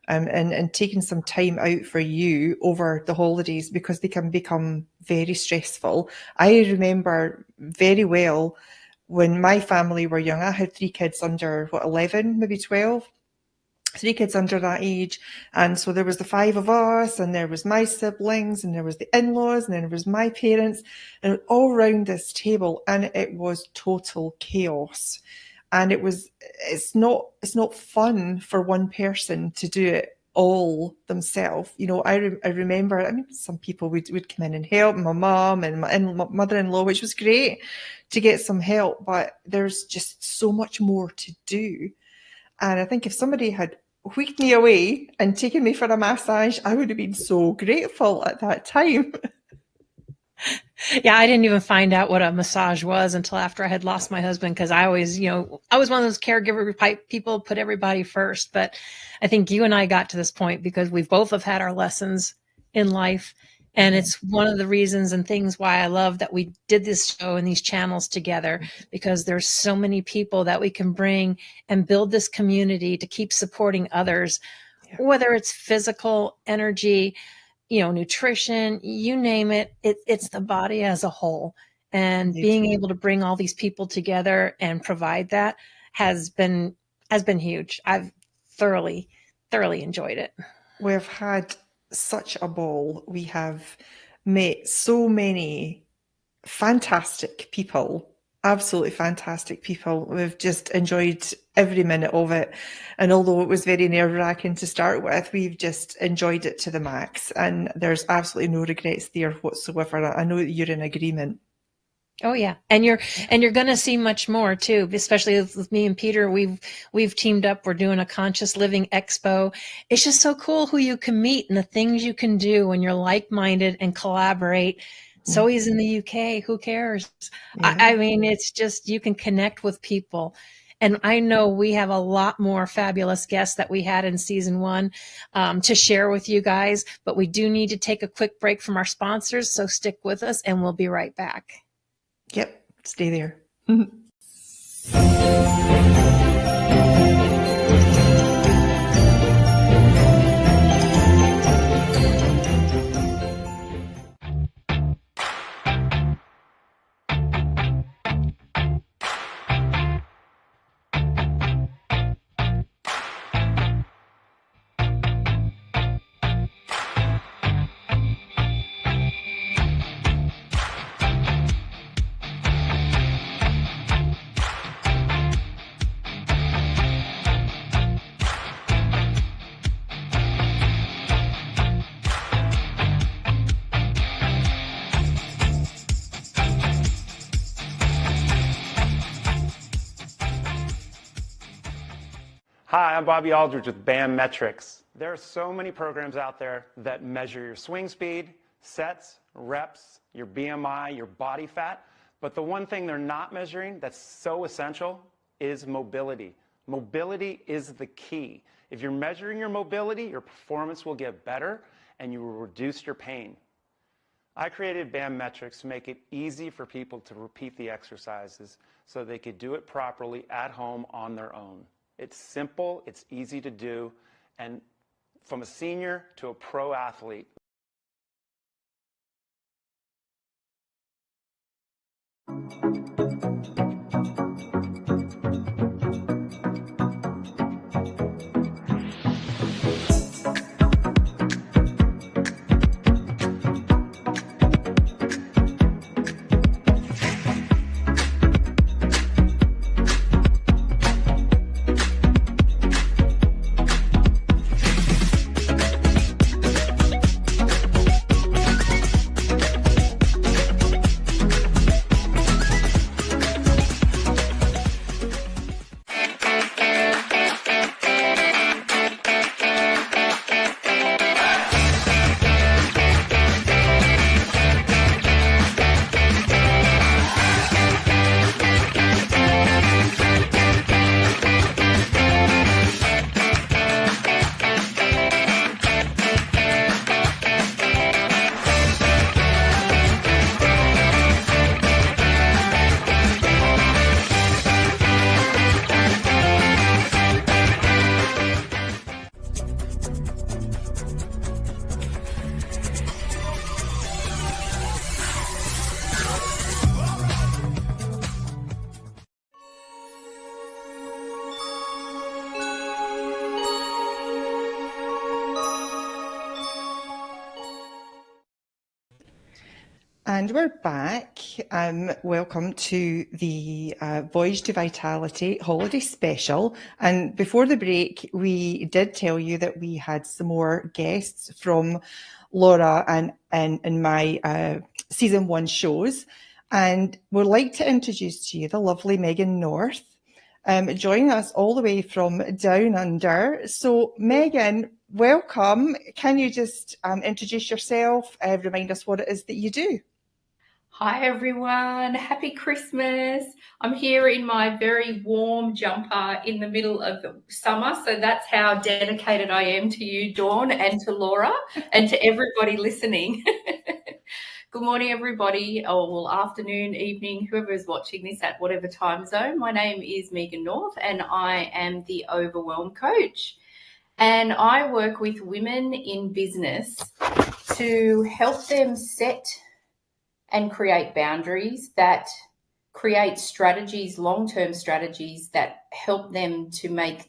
And taking some time out for you over the holidays, because they can become very stressful. I remember very well when my family were young. I had 3 kids under 11, maybe 12. 3 kids under that age, and so there was the 5 of us, and there was my siblings, and there was the in-laws, and then there was my parents, and all round this table, and it was total chaos. And it's not fun for one person to do it all themselves. I remember, some people would come in and help, my mum and my mother-in-law, which was great to get some help, but there's just so much more to do. And I think if somebody had wheeled me away and taken me for a massage, I would have been so grateful at that time. Yeah, I didn't even find out what a massage was until after I had lost my husband, because I always, I was one of those caregiver people, put everybody first. But I think you and I got to this point because we've both have had our lessons in life. And it's one of the reasons and things why I love that we did this show and these channels together, because there's so many people that we can bring and build this community to keep supporting others, whether it's physical, energy, nutrition, you name it, it's the body as a whole. And being able to bring all these people together and provide that has been huge. I've thoroughly enjoyed it. We've had such a ball. We have met so many fantastic people, absolutely fantastic people. We've just enjoyed every minute of it. And although it was very nerve-wracking to start with, we've just enjoyed it to the max. And there's absolutely no regrets there whatsoever. I know that you're in agreement. Oh yeah. And you're going to see much more too, especially with me and Peter. We've teamed up. We're doing a conscious living expo. It's just so cool who you can meet and the things you can do when you're like-minded and collaborate. So he's in the UK. Who cares? Yeah. I mean, it's just, you can connect with people. And I know we have a lot more fabulous guests that we had in season 1 to share with you guys, but we do need to take a quick break from our sponsors. So stick with us and we'll be right back. Yep, stay there. Hi, I'm Bobby Aldridge with BAM Metrics. There are so many programs out there that measure your swing speed, sets, reps, your BMI, your body fat, but the one thing they're not measuring that's so essential is mobility. Mobility is the key. If you're measuring your mobility, your performance will get better and you will reduce your pain. I created BAM Metrics to make it easy for people to repeat the exercises so they could do it properly at home on their own. It's simple, it's easy to do, and from a senior to a pro athlete. And we're back. Welcome to the Voyage to Vitality holiday special. And before the break, we did tell you that we had some more guests from Laura and my season 1 shows. And we'd like to introduce to you the lovely Megan North, joining us all the way from down under. So Megan, welcome. Can you just introduce yourself, remind us what it is that you do? Hi everyone, happy Christmas. I'm here in my very warm jumper in the middle of summer, so that's how dedicated I am to you, Dawn, and to Laura, and to everybody listening. Good morning everybody, or well, afternoon, evening, whoever is watching this at whatever time zone. My name is Megan North and I am the Overwhelm Coach. And I work with women in business to help them set and create boundaries, that create strategies, long-term strategies that help them to help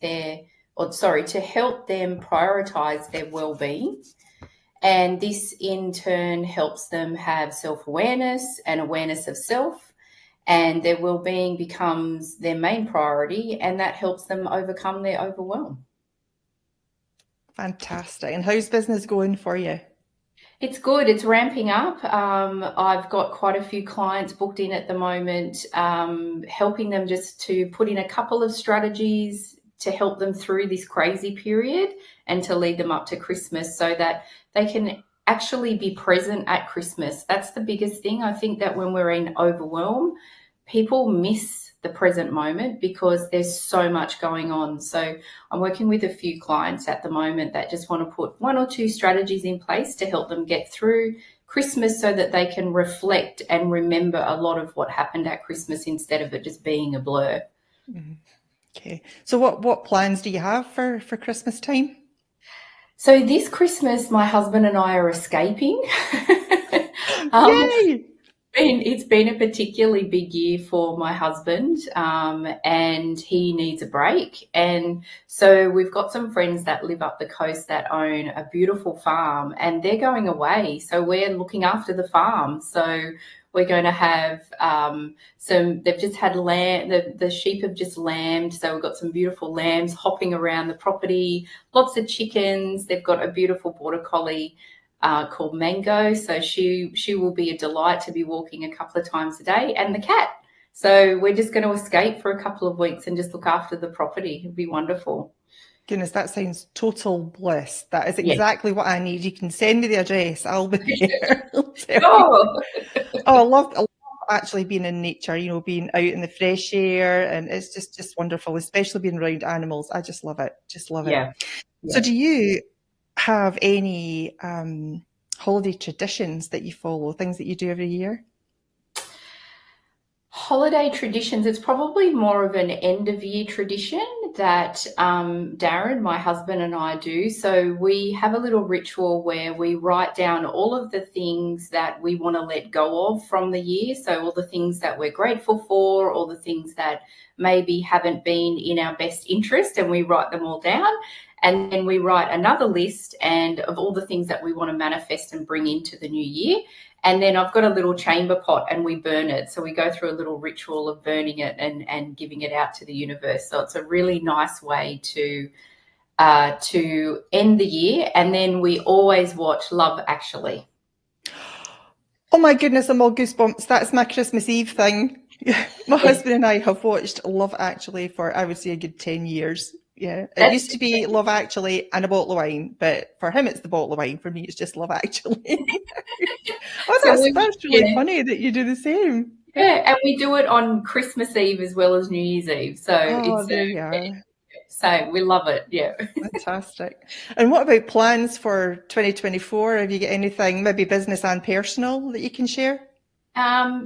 them prioritize their well-being. And this in turn helps them have self-awareness and awareness of self, and their well-being becomes their main priority, and that helps them overcome their overwhelm. Fantastic. And how's business going for you? It's good. It's ramping up. I've got quite a few clients booked in at the moment, helping them just to put in a couple of strategies to help them through this crazy period and to lead them up to Christmas so that they can actually be present at Christmas. That's the biggest thing. I think that when we're in overwhelm, people miss the present moment because there's so much going on. So I'm working with a few clients at the moment that just want to put 1 or 2 strategies in place to help them get through Christmas so that they can reflect and remember a lot of what happened at Christmas instead of it just being a blur. Okay. So what plans do you have for Christmas time? So this Christmas, my husband and I are escaping. Yay! It's been a particularly big year for my husband, and he needs a break. And so we've got some friends that live up the coast that own a beautiful farm, and they're going away. So we're looking after the farm. So we're going to have they've just had lamb, the sheep have just lambed. So we've got some beautiful lambs hopping around the property, lots of chickens. They've got a beautiful border collie called Mango. So she will be a delight to be walking a couple of times a day, and the cat. So we're just going to escape for a couple of weeks and just look after the property. It'll be wonderful. Goodness, that sounds total bliss. That is exactly what I need. You can send me the address. I'll be there. I love actually being in nature, being out in the fresh air, and it's just wonderful, especially being around animals. I just love it. Just love it. Yeah. So do you have any holiday traditions that you follow, things that you do every year? Holiday traditions, it's probably more of an end of year tradition that Darren, my husband, and I do. So we have a little ritual where we write down all of the things that we want to let go of from the year. So all the things that we're grateful for, all the things that maybe haven't been in our best interest, and we write them all down. And then we write another list of all the things that we want to manifest and bring into the new year. And then I've got a little chamber pot and we burn it. So we go through a little ritual of burning it and giving it out to the universe. So it's a really nice way to end the year. And then we always watch Love Actually. Oh my goodness, I'm all goosebumps. That's my Christmas Eve thing. My husband and I have watched Love Actually for, I would say, a good 10 years. Yeah, it used to be Love Actually and a bottle of wine, but for him it's the bottle of wine. For me, it's just Love Actually. That's really funny that you do the same. Yeah, and we do it on Christmas Eve as well as New Year's Eve. So there you are. So we love it. Yeah. Fantastic. And what about plans for 2024? Have you got anything, maybe business and personal, that you can share?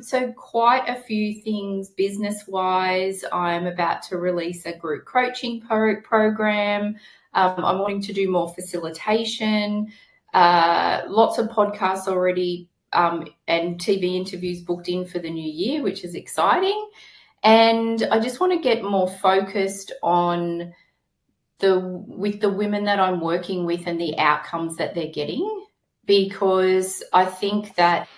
So quite a few things business-wise. I'm about to release a group coaching program. I'm wanting to do more facilitation. Lots of podcasts already and TV interviews booked in for the new year, which is exciting. And I just want to get more focused on with the women that I'm working with and the outcomes that they're getting, because I think that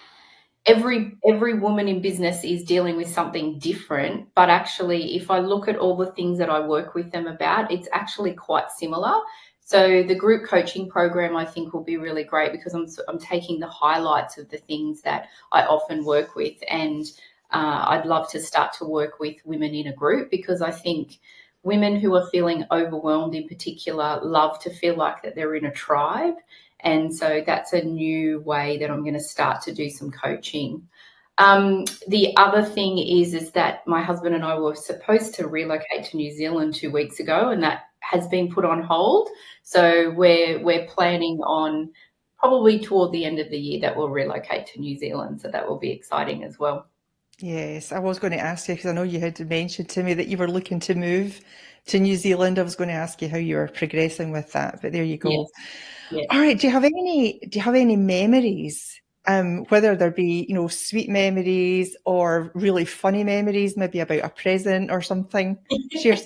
every woman in business is dealing with something different, but actually if I look at all the things that I work with them about, it's actually quite similar. So the group coaching program I think will be really great because I'm taking the highlights of the things that I often work with, and I'd love to start to work with women in a group, because I think women who are feeling overwhelmed in particular love to feel like that they're in a tribe. And so that's a new way that I'm going to start to do some coaching. The other thing is that my husband and I were supposed to relocate to New Zealand 2 weeks ago, and that has been put on hold. So we're planning on probably toward the end of the year that we'll relocate to New Zealand. So that will be exciting as well. Yes, I was going to ask you because I know you had mentioned to me that you were looking to move to New Zealand. I was going to ask you how you were progressing with that, but there you go. Yes. Yes. All right. Do you have any memories? Whether there be, sweet memories or really funny memories, maybe about a present or something. Share.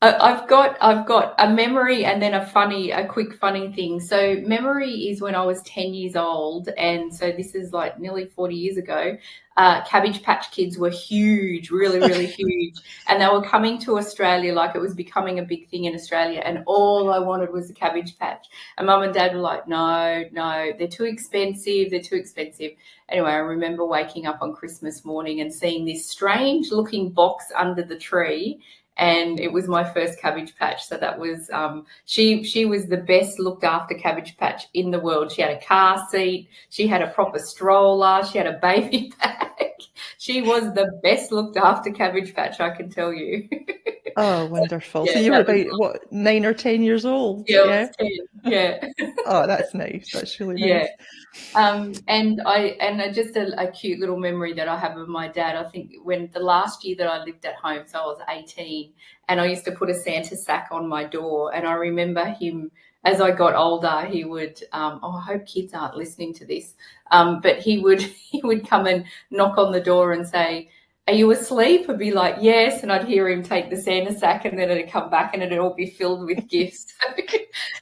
I've got a memory and then a quick funny thing. So memory is when I was 10 years old, and so this is like nearly 40 years ago. Cabbage Patch Kids were huge, really, really huge, and they were coming to Australia, like it was becoming a big thing in Australia, and all I wanted was a Cabbage Patch. And Mum and Dad were like, no, they're too expensive, Anyway, I remember waking up on Christmas morning and seeing this strange looking box under the tree, and it was my first Cabbage Patch. So that was she was the best looked after Cabbage Patch in the world. She had a car seat, she had a proper stroller, she had a baby bag. She was the best looked after Cabbage Patch, I can tell you. Oh, wonderful. Yeah, So you were about 9 or 10 years old? Yeah, I was 10. Yeah. Oh, that's nice. That's really nice. Yeah. And just a cute little memory that I have of my dad. I think when the last year that I lived at home, so I was 18, and I used to put a Santa sack on my door. And I remember him, as I got older, he would, I hope kids aren't listening to this, but he would come and knock on the door and say, "Are you asleep?" I'd be like, "Yes." And I'd hear him take the Santa sack, and then it'd come back and it'd all be filled with gifts.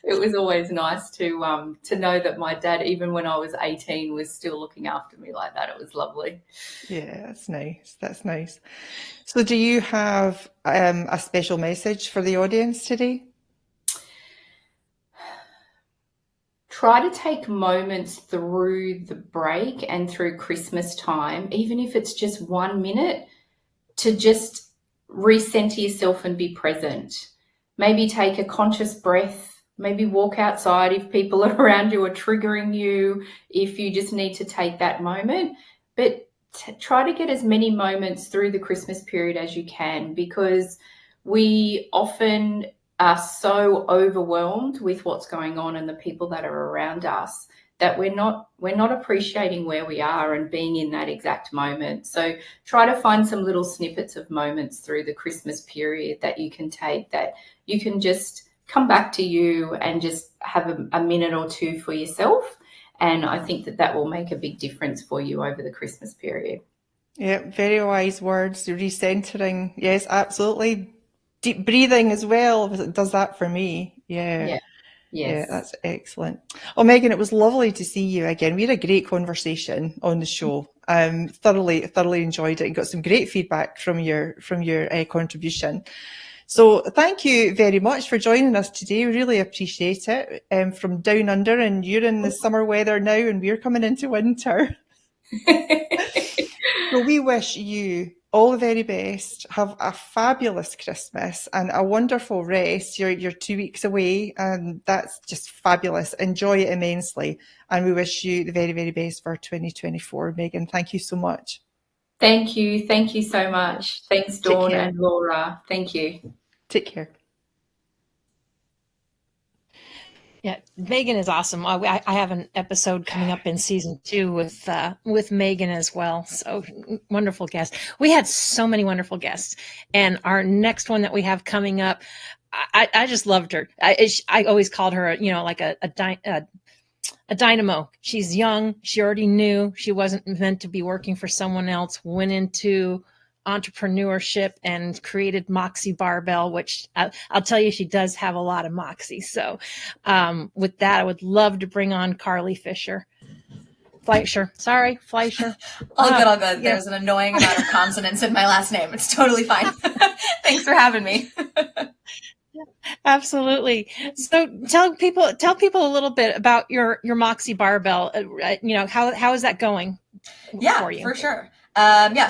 It was always nice to know that my dad, even when I was 18, was still looking after me like that. It was lovely. Yeah, that's nice. That's nice. So do you have a special message for the audience today? Try to take moments through the break and through Christmas time, even if it's just 1 minute, to just recenter yourself and be present. Maybe take a conscious breath, maybe walk outside if people around you are triggering you, if you just need to take that moment. But try to get as many moments through the Christmas period as you can, because we often are so overwhelmed with what's going on and the people that are around us that we're not appreciating where we are and being in that exact moment. So try to find some little snippets of moments through the Christmas period that you can take, that you can just come back to you and just have a minute or two for yourself. And I think that will make a big difference for you over the Christmas period. Yeah, very wise words. Recentering. Yes, absolutely. Deep breathing as well. It does that for me. Yeah. Yeah. Yes. Yeah, that's excellent. Oh, Megan, it was lovely to see you again. We had a great conversation on the show. Thoroughly enjoyed it and got some great feedback from your contribution. So thank you very much for joining us today. We really appreciate it. From down under, and you're in the summer weather now, and we're coming into winter. So we wish you all the very best. Have a fabulous Christmas and a wonderful rest. You're 2 weeks away, and that's just fabulous. Enjoy it immensely. And we wish you the very, very best for 2024. Megan, thank you so much. Thank you. Thank you so much. Thanks, Dawn and Laura. Thank you. Take care. Yeah, Megan is awesome. I have an episode coming up in season 2 with Megan as well. So wonderful guest. We had so many wonderful guests, and our next one that we have coming up, I just loved her. I always called her, like a dynamo. She's young. She already knew she wasn't meant to be working for someone else. Went into entrepreneurship and created Moxie Barbell, which I'll tell you, she does have a lot of moxie. So with that, I would love to bring on Carly Fisher. Fleischer. Sorry, Fleischer. All good, all good. Yeah. There's an annoying amount of consonants in my last name. It's totally fine. Thanks for having me. Absolutely. So tell people a little bit about your Moxie barbell. How is that going for you? For sure.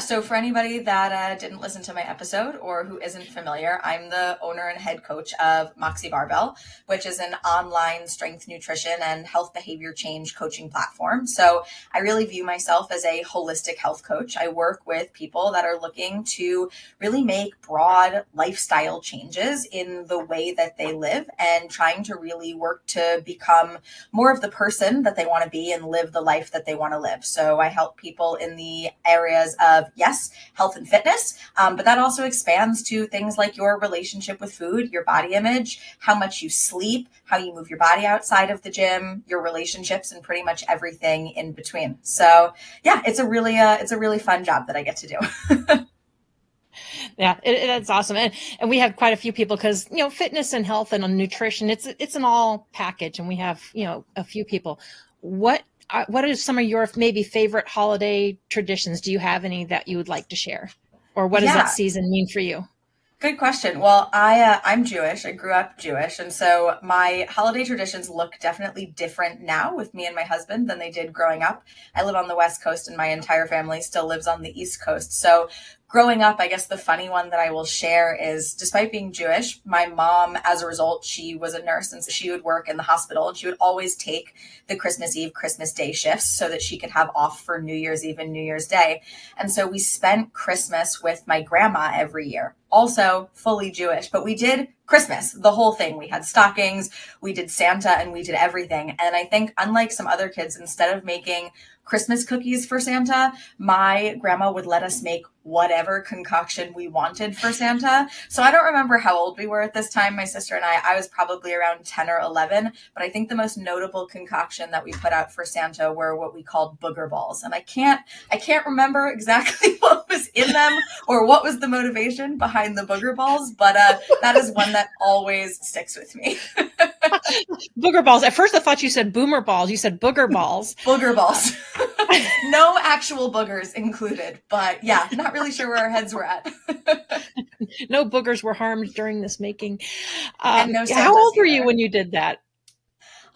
So for anybody that didn't listen to my episode or who isn't familiar, I'm the owner and head coach of Moxie Barbell, which is an online strength nutrition and health behavior change coaching platform. So I really view myself as a holistic health coach. I work with people that are looking to really make broad lifestyle changes in the way that they live and trying to really work to become more of the person that they want to be and live the life that they want to live. So I help people in the areas of, yes, health and fitness, but that also expands to things like your relationship with food, your body image, how much you sleep, how you move your body outside of the gym, your relationships, and pretty much everything in between. So yeah, it's a really fun job that I get to do. Yeah, it's awesome. And we have quite a few people because, fitness and health and nutrition, it's an all package. And we have, a few people. What are some of your maybe favorite holiday traditions? Do you have any that you would like to share? Or what does that season mean for you? Good question. Well, I'm Jewish. I grew up Jewish. And so my holiday traditions look definitely different now with me and my husband than they did growing up. I live on the West Coast and my entire family still lives on the East Coast. So growing up, I guess the funny one that I will share is, despite being Jewish, my mom, as a result, she was a nurse. And so she would work in the hospital and she would always take the Christmas Eve, Christmas Day shifts so that she could have off for New Year's Eve and New Year's Day. And so we spent Christmas with my grandma every year. Also fully Jewish, but we did Christmas, the whole thing. We had stockings, we did Santa, and we did everything. And I think unlike some other kids, instead of making Christmas cookies for Santa, my grandma would let us make whatever concoction we wanted for Santa. So I don't remember how old we were at this time, my sister and I was probably around 10 or 11, but I think the most notable concoction that we put out for Santa were what we called booger balls. And I can't remember exactly what was in them or what was the motivation behind the booger balls, but that is one that always sticks with me. Booger balls. At first I thought you said boomer balls. You said booger balls. Booger balls. No actual boogers included, but yeah, not really sure where our heads were at. No boogers were harmed during this making. And no how old were either. you when you did that?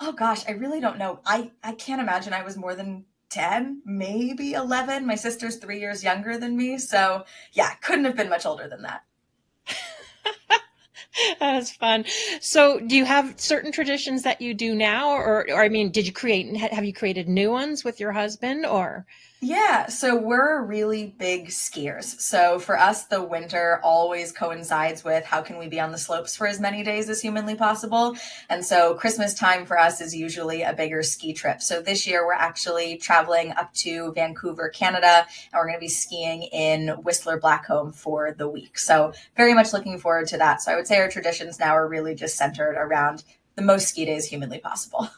Oh gosh, I really don't know. I can't imagine I was more than 10, maybe 11. My sister's 3 years younger than me. So yeah, couldn't have been much older than that. That is fun. So do you have certain traditions that you do now? Or I mean, have you created new ones with your husband or? Yeah, so we're really big skiers. So for us, the winter always coincides with how can we be on the slopes for as many days as humanly possible. And so Christmas time for us is usually a bigger ski trip. So this year we're actually traveling up to Vancouver, Canada, and we're going to be skiing in Whistler Blackcomb for the week. So very much looking forward to that. So I would say our traditions now are really just centered around the most ski days humanly possible.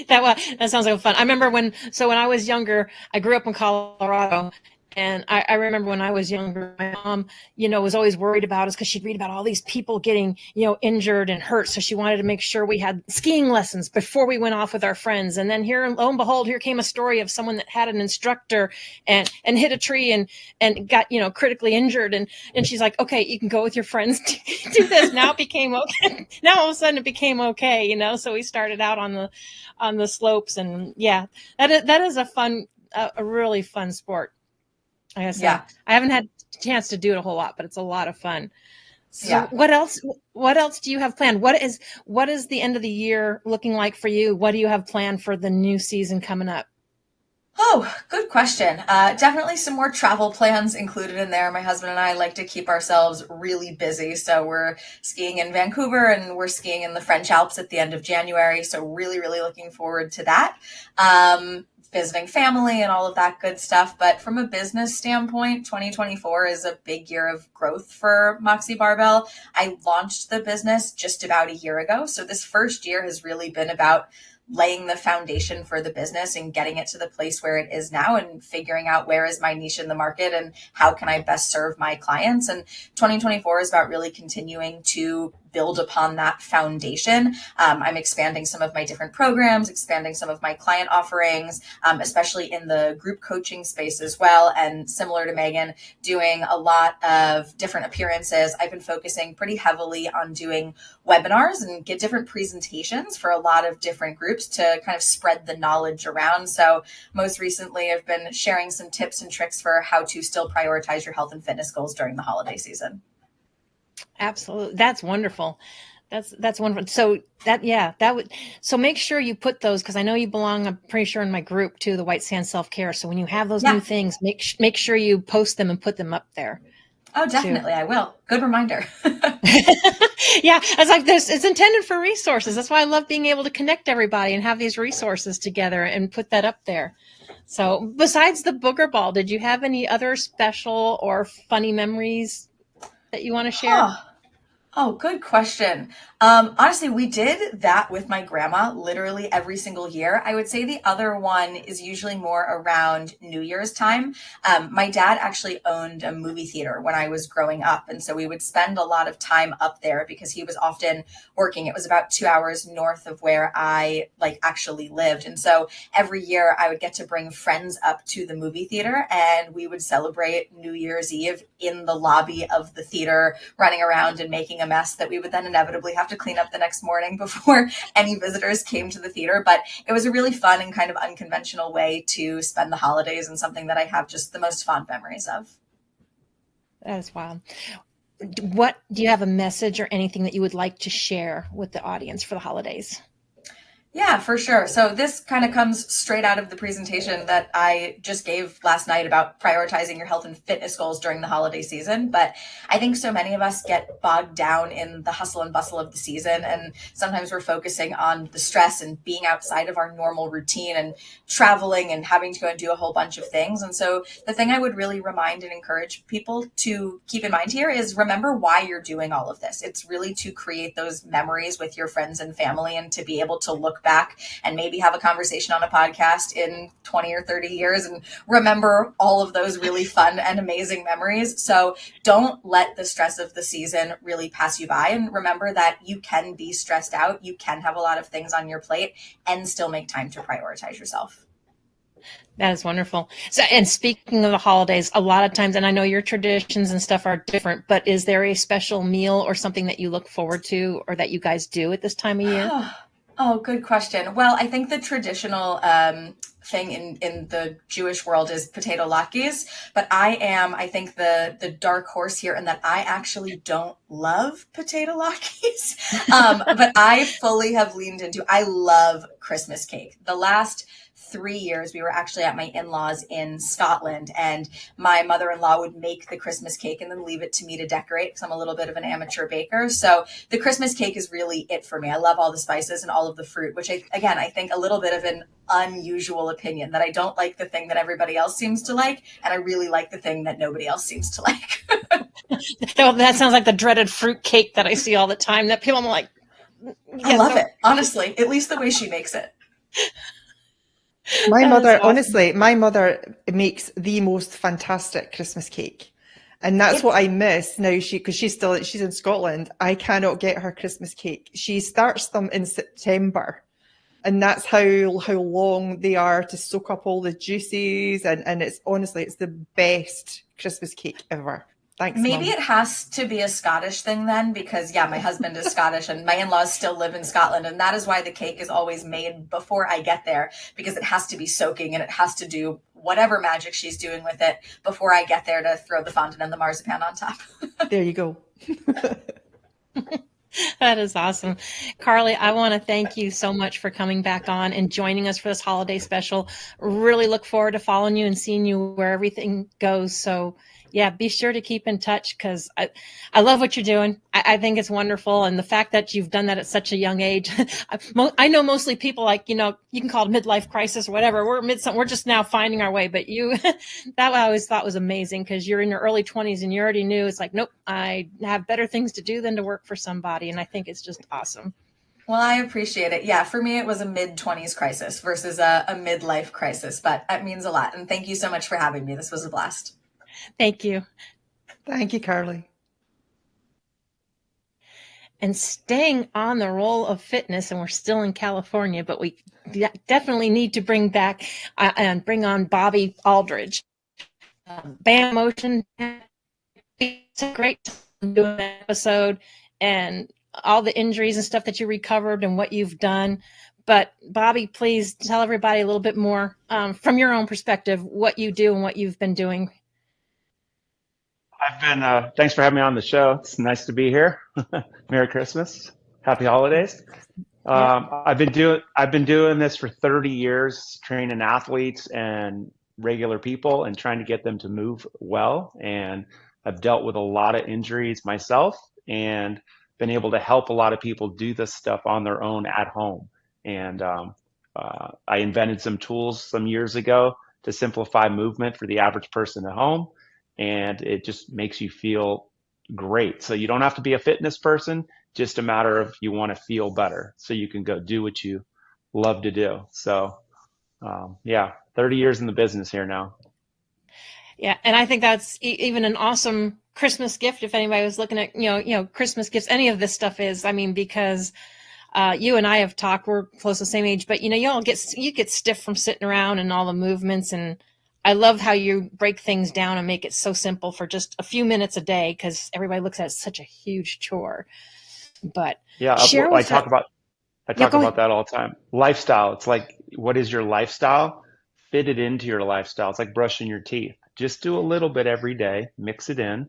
That sounds like fun. I remember when I was younger, I grew up in Colorado, and I remember when I was younger, my mom, was always worried about us because she'd read about all these people getting, injured and hurt. So she wanted to make sure we had skiing lessons before we went off with our friends. And then here, lo and behold, here came a story of someone that had an instructor and hit a tree and got, critically injured. And she's like, okay, you can go with your friends to do this. Now it became okay. Now all of a sudden it became okay, So we started out on the slopes, and yeah, that is a really fun sport. I guess, I haven't had a chance to do it a whole lot, but it's a lot of fun. So what else do you have planned? What is the end of the year looking like for you? What do you have planned for the new season coming up? Oh, good question. Definitely some more travel plans included in there. My husband and I like to keep ourselves really busy. So we're skiing in Vancouver and we're skiing in the French Alps at the end of January. So really, really looking forward to that. Visiting family and all of that good stuff. But from a business standpoint, 2024 is a big year of growth for Moxie Barbell. I launched the business just about a year ago. So this first year has really been about laying the foundation for the business and getting it to the place where it is now, and figuring out where is my niche in the market and how can I best serve my clients. And 2024 is about really continuing to build upon that foundation. I'm expanding some of my different programs, expanding some of my client offerings, especially in the group coaching space as well. And similar to Megan, doing a lot of different appearances. I've been focusing pretty heavily on doing webinars and get different presentations for a lot of different groups to kind of spread the knowledge around. So most recently, I've been sharing some tips and tricks for how to still prioritize your health and fitness goals during the holiday season. Absolutely. That's wonderful. That's wonderful. So so make sure you put those, because I know you belong, I'm pretty sure, in my group too, the White Sand Self-Care. So when you have those new things, make sure you post them and put them up there. Oh, definitely. Too. I will. Good reminder. Yeah. It's like it's intended for resources. That's why I love being able to connect everybody and have these resources together and put that up there. So besides the booger ball, did you have any other special or funny memories that you want to share? Oh, good question. Honestly, we did that with my grandma literally every single year. I would say the other one is usually more around New Year's time. My dad actually owned a movie theater when I was growing up. And so we would spend a lot of time up there because he was often working. It was about 2 hours north of where I actually lived. And so every year I would get to bring friends up to the movie theater, and we would celebrate New Year's Eve in the lobby of the theater, running around and making a mess that we would then inevitably have to clean up the next morning before any visitors came to the theater. But it was a really fun and kind of unconventional way to spend the holidays, and something that I have just the most fond memories of. That is wild. What do you have a message or anything that you would like to share with the audience for the holidays? Yeah, for sure. So this kind of comes straight out of the presentation that I just gave last night about prioritizing your health and fitness goals during the holiday season. But I think so many of us get bogged down in the hustle and bustle of the season. And sometimes we're focusing on the stress and being outside of our normal routine and traveling and having to go and do a whole bunch of things. And so the thing I would really remind and encourage people to keep in mind here is remember why you're doing all of this. It's really to create those memories with your friends and family, and to be able to look back and maybe have a conversation on a podcast in 20 or 30 years and remember all of those really fun and amazing memories. So don't let the stress of the season really pass you by, and remember that you can be stressed out. You can have a lot of things on your plate and still make time to prioritize yourself. That is wonderful. So, and speaking of the holidays, a lot of times, and I know your traditions and stuff are different, but is there a special meal or something that you look forward to or that you guys do at this time of year? Oh, good question. Well, I think the traditional thing in the Jewish world is potato latkes, but I think the dark horse here in that I actually don't love potato latkes, but I fully have leaned into, I love Christmas cake. The last 3 years, we were actually at my in-laws in Scotland, and my mother-in-law would make the Christmas cake and then leave it to me to decorate, because I'm a little bit of an amateur baker. So the Christmas cake is really it for me. I love all the spices and all of the fruit, which I think a little bit of an unusual opinion, that I don't like the thing that everybody else seems to like, and I really like the thing that nobody else seems to like. No, that sounds like the dreaded fruit cake that I see all the time, that people are like, I love it, honestly, at least the way she makes it. My mother, awesome. Honestly, my mother makes the most fantastic Christmas cake. And that's what I miss now, because she's in Scotland. I cannot get her Christmas cake. She starts them in September. And that's how long they are to soak up all the juices. And it's honestly, it's the best Christmas cake ever. Thanks, Maybe Mom. It has to be a Scottish thing then, because my husband is Scottish and my in-laws still live in Scotland. And that is why the cake is always made before I get there, because it has to be soaking and it has to do whatever magic she's doing with it before I get there to throw the fondant and the marzipan on top. There you go. That is awesome. Carly, I want to thank you so much for coming back on and joining us for this holiday special. Really look forward to following you and seeing you where everything goes. So yeah, be sure to keep in touch, because I love what you're doing. I think it's wonderful. And the fact that you've done that at such a young age, I know mostly people you can call it midlife crisis or whatever. We're just now finding our way. But you, that I always thought was amazing, because you're in your early 20s and you already knew it's like, nope, I have better things to do than to work for somebody. And I think it's just awesome. Well, I appreciate it. Yeah, for me, it was a mid-20s crisis versus a midlife crisis, but that means a lot. And thank you so much for having me. This was a blast. Thank you. Thank you, Carly. And staying on the roll of fitness, and we're still in California, but we definitely need to bring back and bring on Bobby Aldridge. Bam Motion, it's a great time doing an episode and all the injuries and stuff that you recovered and what you've done. But Bobby, please tell everybody a little bit more from your own perspective, what you do and what you've been doing. I've been, thanks for having me on the show. It's nice to be here. Merry Christmas. Happy holidays. I've been doing this for 30 years, training athletes and regular people and trying to get them to move well. And I've dealt with a lot of injuries myself and been able to help a lot of people do this stuff on their own at home. And I invented some tools some years ago to simplify movement for the average person at home. And it just makes you feel great. So you don't have to be a fitness person, just a matter of you want to feel better so you can go do what you love to do. So yeah, 30 years in the business here now. Yeah, and I think that's even an awesome Christmas gift if anybody was looking at, Christmas gifts, any of this stuff is, I mean, because you and I have talked, we're close to the same age, but you get stiff from sitting around and all the movements. And I love how you break things down and make it so simple for just a few minutes a day, because everybody looks at it as such a huge chore. But yeah, I talk about that all the time. Lifestyle. It's like, what is your lifestyle? Fit it into your lifestyle. It's like brushing your teeth. Just do a little bit every day, mix it in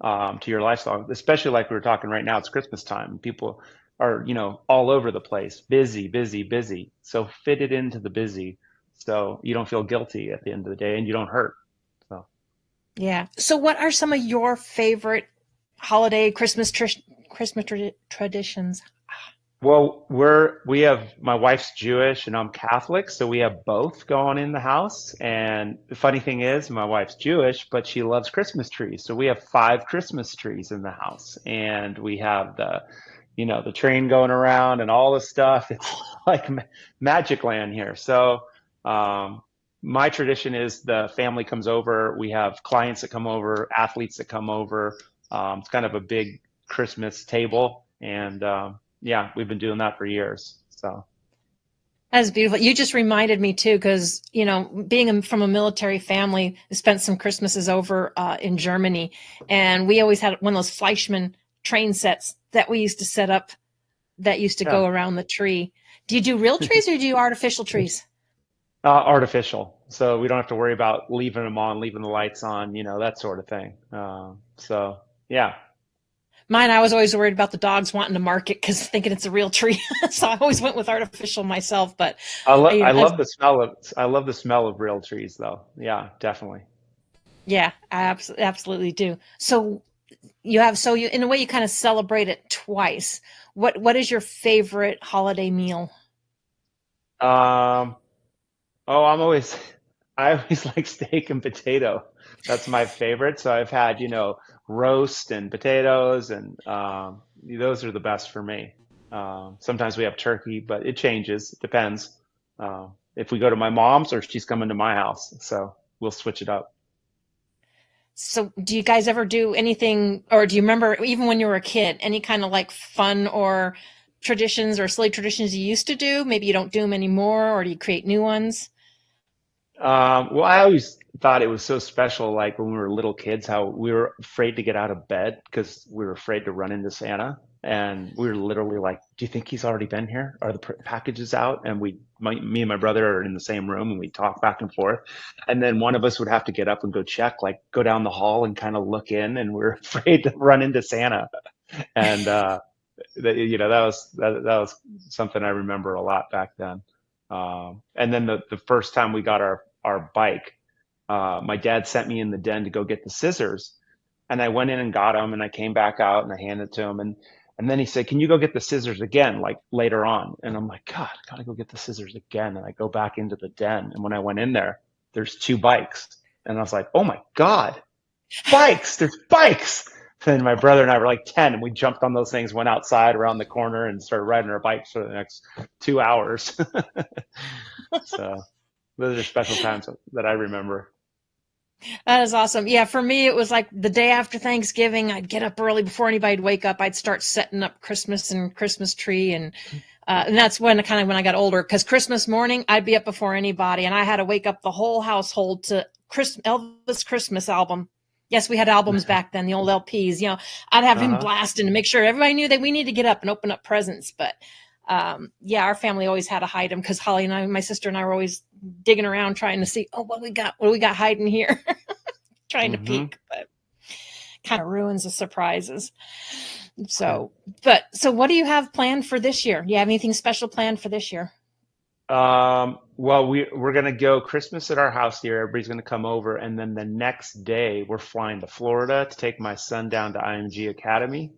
to your lifestyle, especially like we were talking right now, it's Christmas time. People are, all over the place, busy, busy, busy. So fit it into the busy so you don't feel guilty at the end of the day and you don't hurt. So yeah. So what are some of your favorite holiday Christmas traditions? well, my wife's Jewish and I'm Catholic, so we have both going in the house. And the funny thing is, my wife's Jewish, but she loves Christmas trees. So we have 5 Christmas trees in the house, and we have the train going around and all the stuff. It's like magic land here. So my tradition is the family comes over. We have clients that come over, athletes that come over. It's kind of a big Christmas table, and yeah, we've been doing that for years. So that's beautiful. You just reminded me too, because being from a military family, I spent some Christmases over in Germany, and we always had one of those Fleischmann train sets that we used to set up that used to go around the tree. Do you do real trees or do you do artificial trees? Artificial, so we don't have to worry about leaving them on, leaving the lights on, that sort of thing. So yeah. Mine, I was always worried about the dogs wanting to mark it because thinking it's a real tree. So I always went with artificial myself. But I love the smell of real trees, though. Yeah, definitely. Yeah, I absolutely do. So you in a way you kind of celebrate it twice. What is your favorite holiday meal? I always like steak and potato. That's my favorite. So I've had, roast and potatoes, and those are the best for me. Sometimes we have turkey, but it changes. It depends if we go to my mom's or if she's coming to my house. So we'll switch it up. So do you guys ever do anything, or do you remember even when you were a kid, any kind of like fun or traditions or silly traditions you used to do? Maybe you don't do them anymore, or do you create new ones? Well, I always thought it was so special, like when we were little kids, how we were afraid to get out of bed because we were afraid to run into Santa. And we were literally like, do you think he's already been here? Are the packages out? And me and my brother are in the same room and we talk back and forth. And then one of us would have to get up and go check, like go down the hall and kind of look in, and we're afraid to run into Santa. And, that was something I remember a lot back then. And then the first time we got our bike, my dad sent me in the den to go get the scissors, and I went in and got them, and I came back out and I handed it to him, and then he said, "Can you go get the scissors again, like later on?" And I'm like, "God, I gotta go get the scissors again." And I go back into the den, and when I went in there, there's 2 bikes, and I was like, "Oh my God, bikes! There's bikes!" And my brother and I were like 10, and we jumped on those things, went outside around the corner, and started riding our bikes for the next 2 hours. So those are special times that I remember. That is awesome. Yeah, for me, it was like the day after Thanksgiving. I'd get up early before anybody'd wake up. I'd start setting up Christmas and Christmas tree, and that's when when I got older. Because Christmas morning, I'd be up before anybody, and I had to wake up the whole household to Elvis Christmas album. Yes, we had albums back then, the old LPs. You know, I'd have him blasting to make sure everybody knew that we need to get up and open up presents. But yeah, our family always had to hide them because Holly and I, my sister and I, were always digging around trying to see, what we got hiding here, trying to peek, but kind of ruins the surprises. So what do you have planned for this year? Do you have anything special planned for this year? Well, we're going to go Christmas at our house here. Everybody's going to come over. And then the next day we're flying to Florida to take my son down to IMG Academy.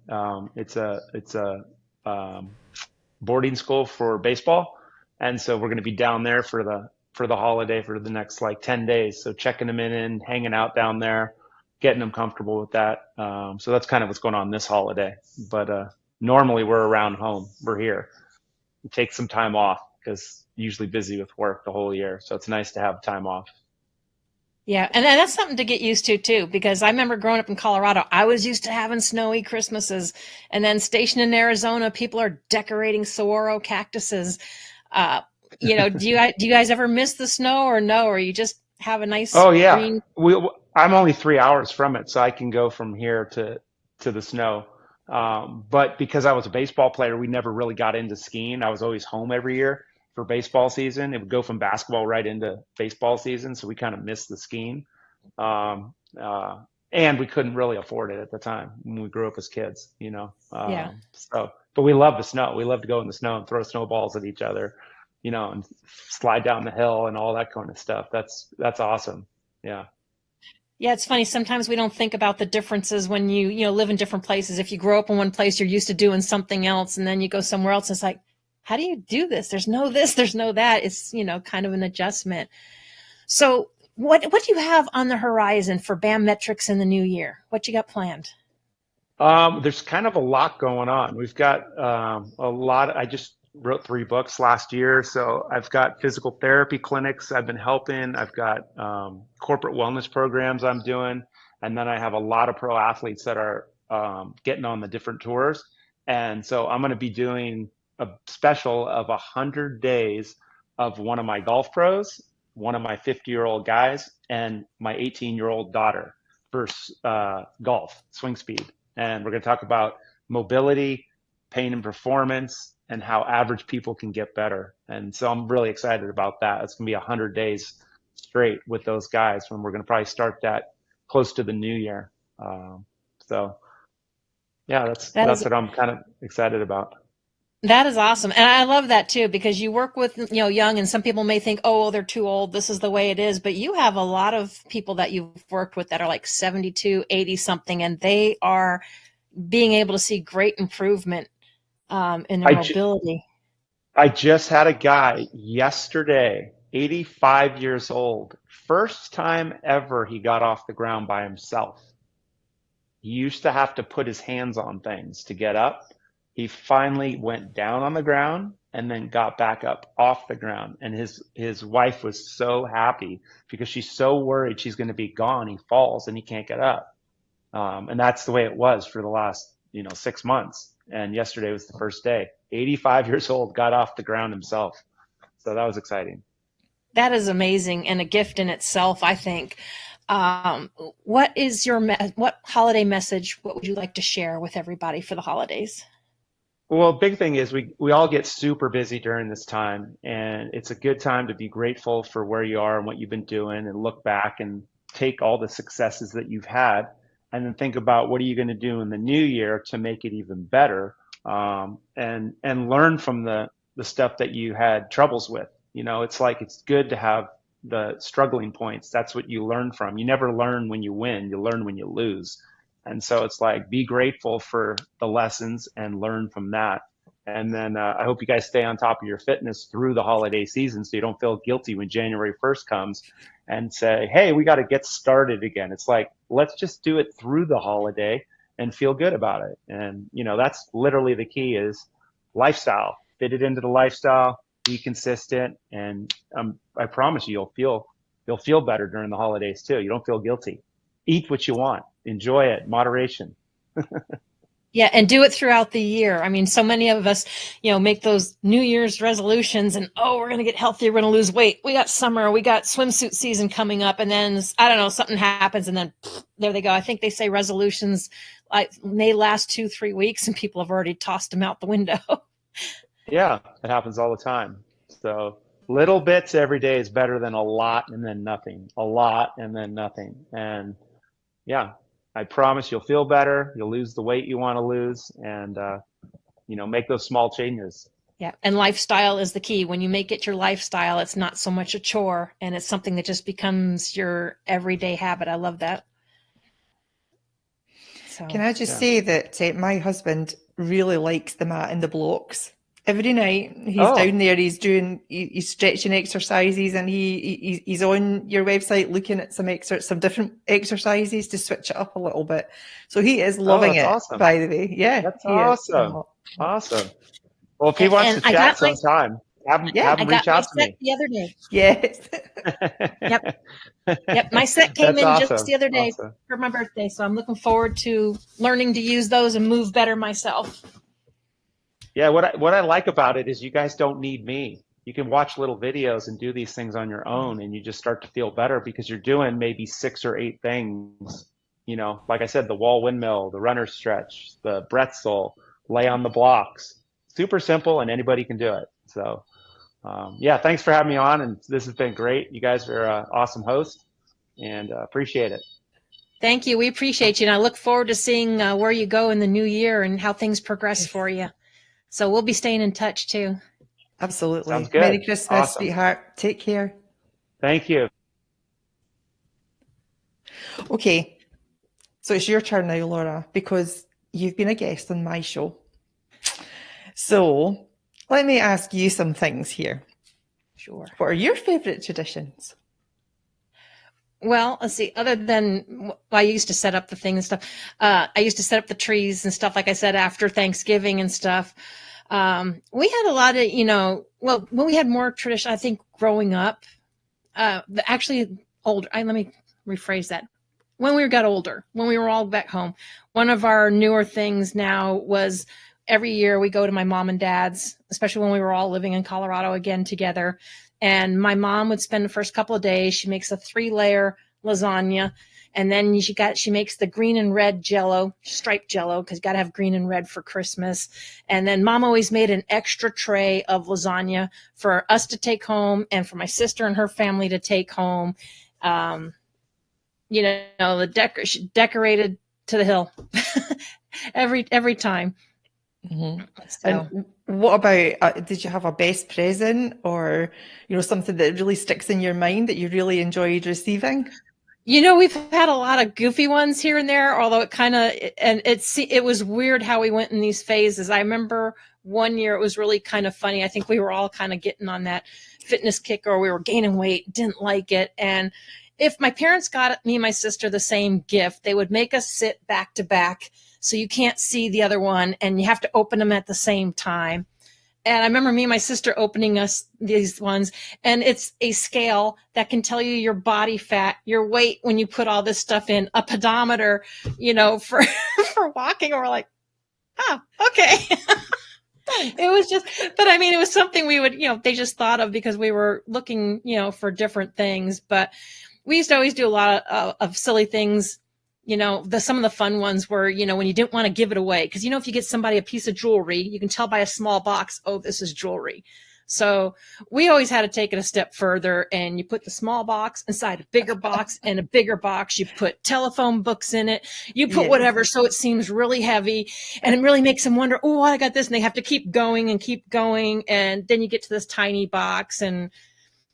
It's a boarding school for baseball. And so we're going to be down there for the holiday for the next like 10 days. So checking them in, hanging out down there, getting them comfortable with that. So that's kind of what's going on this holiday. But normally we're around home. We're here. We take some time off because usually busy with work the whole year. So it's nice to have time off. Yeah. And that's something to get used to too, because I remember growing up in Colorado, I was used to having snowy Christmases, and then stationed in Arizona, people are decorating saguaro cactuses. Do you guys ever miss the snow or no? Or you just have a nice green? I'm only 3 hours from it, so I can go from here to the snow. But because I was a baseball player, we never really got into skiing. I was always home every year for baseball season. It would go from basketball right into baseball season, so we kind of missed the skiing. And we couldn't really afford it at the time when we grew up as kids, Yeah. But we love the snow. We love to go in the snow and throw snowballs at each other, and slide down the hill and all that kind of stuff. That's awesome. Yeah. Yeah, it's funny. Sometimes we don't think about the differences when you live in different places. If you grow up in one place, you're used to doing something else, and then you go somewhere else, and it's like, how do you do this? There's no this, there's no that. It's, kind of an adjustment. So what do you have on the horizon for BAM Metrics in the new year? What you got planned? There's kind of a lot going on. We've got a lot. I just wrote 3 books last year. So I've got physical therapy clinics I've been helping. I've got corporate wellness programs I'm doing. And then I have a lot of pro athletes that are getting on the different tours. And so I'm going to be doing a special of 100 days of one of my golf pros, one of my 50-year-old guys, and my 18-year-old daughter for golf, swing speed. And we're going to talk about mobility, pain and performance, and how average people can get better. And so I'm really excited about that. It's going to be 100 days straight with those guys, when we're going to probably start that close to the new year. So yeah, that's what I'm kind of excited about. That is awesome. And I love that too, because you work with, young, and some people may think, oh, they're too old. This is the way it is. But you have a lot of people that you've worked with that are like 72, 80 something, and they are being able to see great improvement in their mobility. I just had a guy yesterday, 85 years old, first time ever he got off the ground by himself. He used to have to put his hands on things to get up. He finally went down on the ground and then got back up off the ground. And his wife was so happy because she's so worried she's going to be gone. He falls and he can't get up. And that's the way it was for the last, 6 months. And yesterday was the first day. 85 years old, got off the ground himself. So that was exciting. That is amazing, and a gift in itself, I think. What is what holiday message, what would you like to share with everybody for the holidays? Well, big thing is we all get super busy during this time, and it's a good time to be grateful for where you are and what you've been doing, and look back and take all the successes that you've had, and then think about what are you going to do in the new year to make it even better, and learn from the stuff that you had troubles with. It's like, it's good to have the struggling points. That's what you learn from. You never learn when you win, you learn when you lose. And so it's like, be grateful for the lessons and learn from that. And then I hope you guys stay on top of your fitness through the holiday season, so you don't feel guilty when January 1st comes and say, hey, we got to get started again. It's like, let's just do it through the holiday and feel good about it. And, you know, that's literally the key is lifestyle, fit it into the lifestyle, be consistent. And I promise you, you'll feel better during the holidays too. You don't feel guilty. Eat what you want, enjoy it, moderation. Yeah, and do it throughout the year. I mean, so many of us, make those New Year's resolutions and, we're going to get healthier, we're going to lose weight. We got summer, we got swimsuit season coming up, and then, I don't know, something happens, and then there they go. I think they say resolutions may last 2-3 weeks, and people have already tossed them out the window. Yeah, it happens all the time. So little bits every day is better than a lot and then nothing. A lot and then nothing. And yeah, I promise you'll feel better. You'll lose the weight you want to lose, and make those small changes. Yeah, and lifestyle is the key. When you make it your lifestyle, it's not so much a chore, and it's something that just becomes your everyday habit. I love that. So, can I just say that my husband really likes the mat and the blocks. Every night he's down there, he's stretching exercises, and he's on your website looking at some different exercises to switch it up a little bit. So he is loving it, awesome. By the way. Yeah. That's awesome. Awesome. Well, if he wants to chat sometime, have him reach out to me. The other day. Yes. Yep. My set came in just the other day for my birthday. So I'm looking forward to learning to use those and move better myself. Yeah, what I like about it is you guys don't need me. You can watch little videos and do these things on your own, and you just start to feel better because you're doing maybe 6 or 8 things. Like I said, the wall windmill, the runner stretch, the bretzel, lay on the blocks. Super simple, and anybody can do it. So, thanks for having me on, and this has been great. You guys are an awesome host, and appreciate it. Thank you. We appreciate you, and I look forward to seeing where you go in the new year and how things progress for you. So we'll be staying in touch too. Absolutely. Sounds good. Merry Christmas, awesome. Sweetheart. Take care. Thank you. Okay. So it's your turn now, Laura, because you've been a guest on my show. So let me ask you some things here. Sure. What are your favourite traditions? Well, let's see, other than I used to set up the thing and stuff. I used to set up the trees and stuff, like I said, after Thanksgiving and stuff. We had a lot of, when we had more tradition, I think growing up, actually older, let me rephrase that. When we got older, when we were all back home, one of our newer things now was every year we go to my mom and dad's, especially when we were all living in Colorado again together. And my mom would spend the first couple of days. She makes a 3-layer lasagna. And then she makes the green and red Jello, striped Jello, because you got to have green and red for Christmas. And then Mom always made an extra tray of lasagna for us to take home and for my sister and her family to take home. The decorated to the hill every time. Mm-hmm. So. And what about, did you have a best present or, something that really sticks in your mind that you really enjoyed receiving? We've had a lot of goofy ones here and there, although it was weird how we went in these phases. I remember one year it was really kind of funny. I think we were all kind of getting on that fitness kick, or we were gaining weight, didn't like it. And if my parents got me and my sister the same gift, they would make us sit back to back so you can't see the other one, and you have to open them at the same time. And I remember me and my sister opening us these ones, and it's a scale that can tell you your body fat, your weight when you put all this stuff in, a pedometer, for walking. And we're like, oh, okay. It was just, but I mean, it was something we would, they just thought of because we were looking, for different things. But we used to always do a lot of silly things. Some of the fun ones were, when you didn't want to give it away. Because, if you get somebody a piece of jewelry, you can tell by a small box, oh, this is jewelry. So we always had to take it a step further, and you put the small box inside a bigger box, and a bigger box. You put telephone books in it. You put whatever, so it seems really heavy, and it really makes them wonder, oh, I got this. And they have to keep going. And then you get to this tiny box. And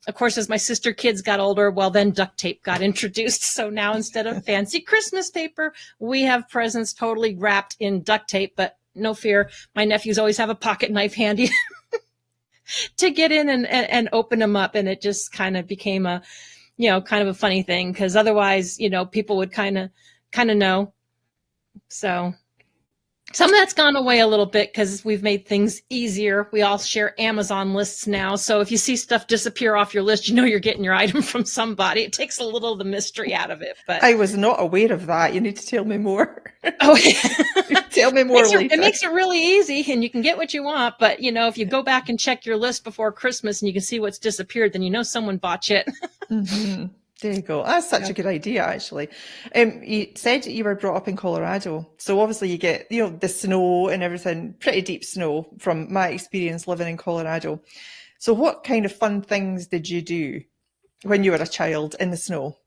of course, as my sister kids got older, well, then duct tape got introduced. So now instead of fancy Christmas paper, we have presents totally wrapped in duct tape. But no fear, my nephews always have a pocket knife handy to get in and open them up. And it just kind of became a funny thing, because otherwise, people would kind of know. So some of that's gone away a little bit because we've made things easier. We all share Amazon lists now. So if you see stuff disappear off your list, you know you're getting your item from somebody. It takes a little of the mystery out of it. But I was not aware of that. You need to tell me more. oh, Tell me more later. It makes it really easy and you can get what you want. But, if you go back and check your list before Christmas and you can see what's disappeared, then you know someone bought it. Mm-hmm. There you go. That's such a good idea, actually. You said you were brought up in Colorado. So obviously you get, the snow and everything, pretty deep snow from my experience living in Colorado. So what kind of fun things did you do when you were a child in the snow?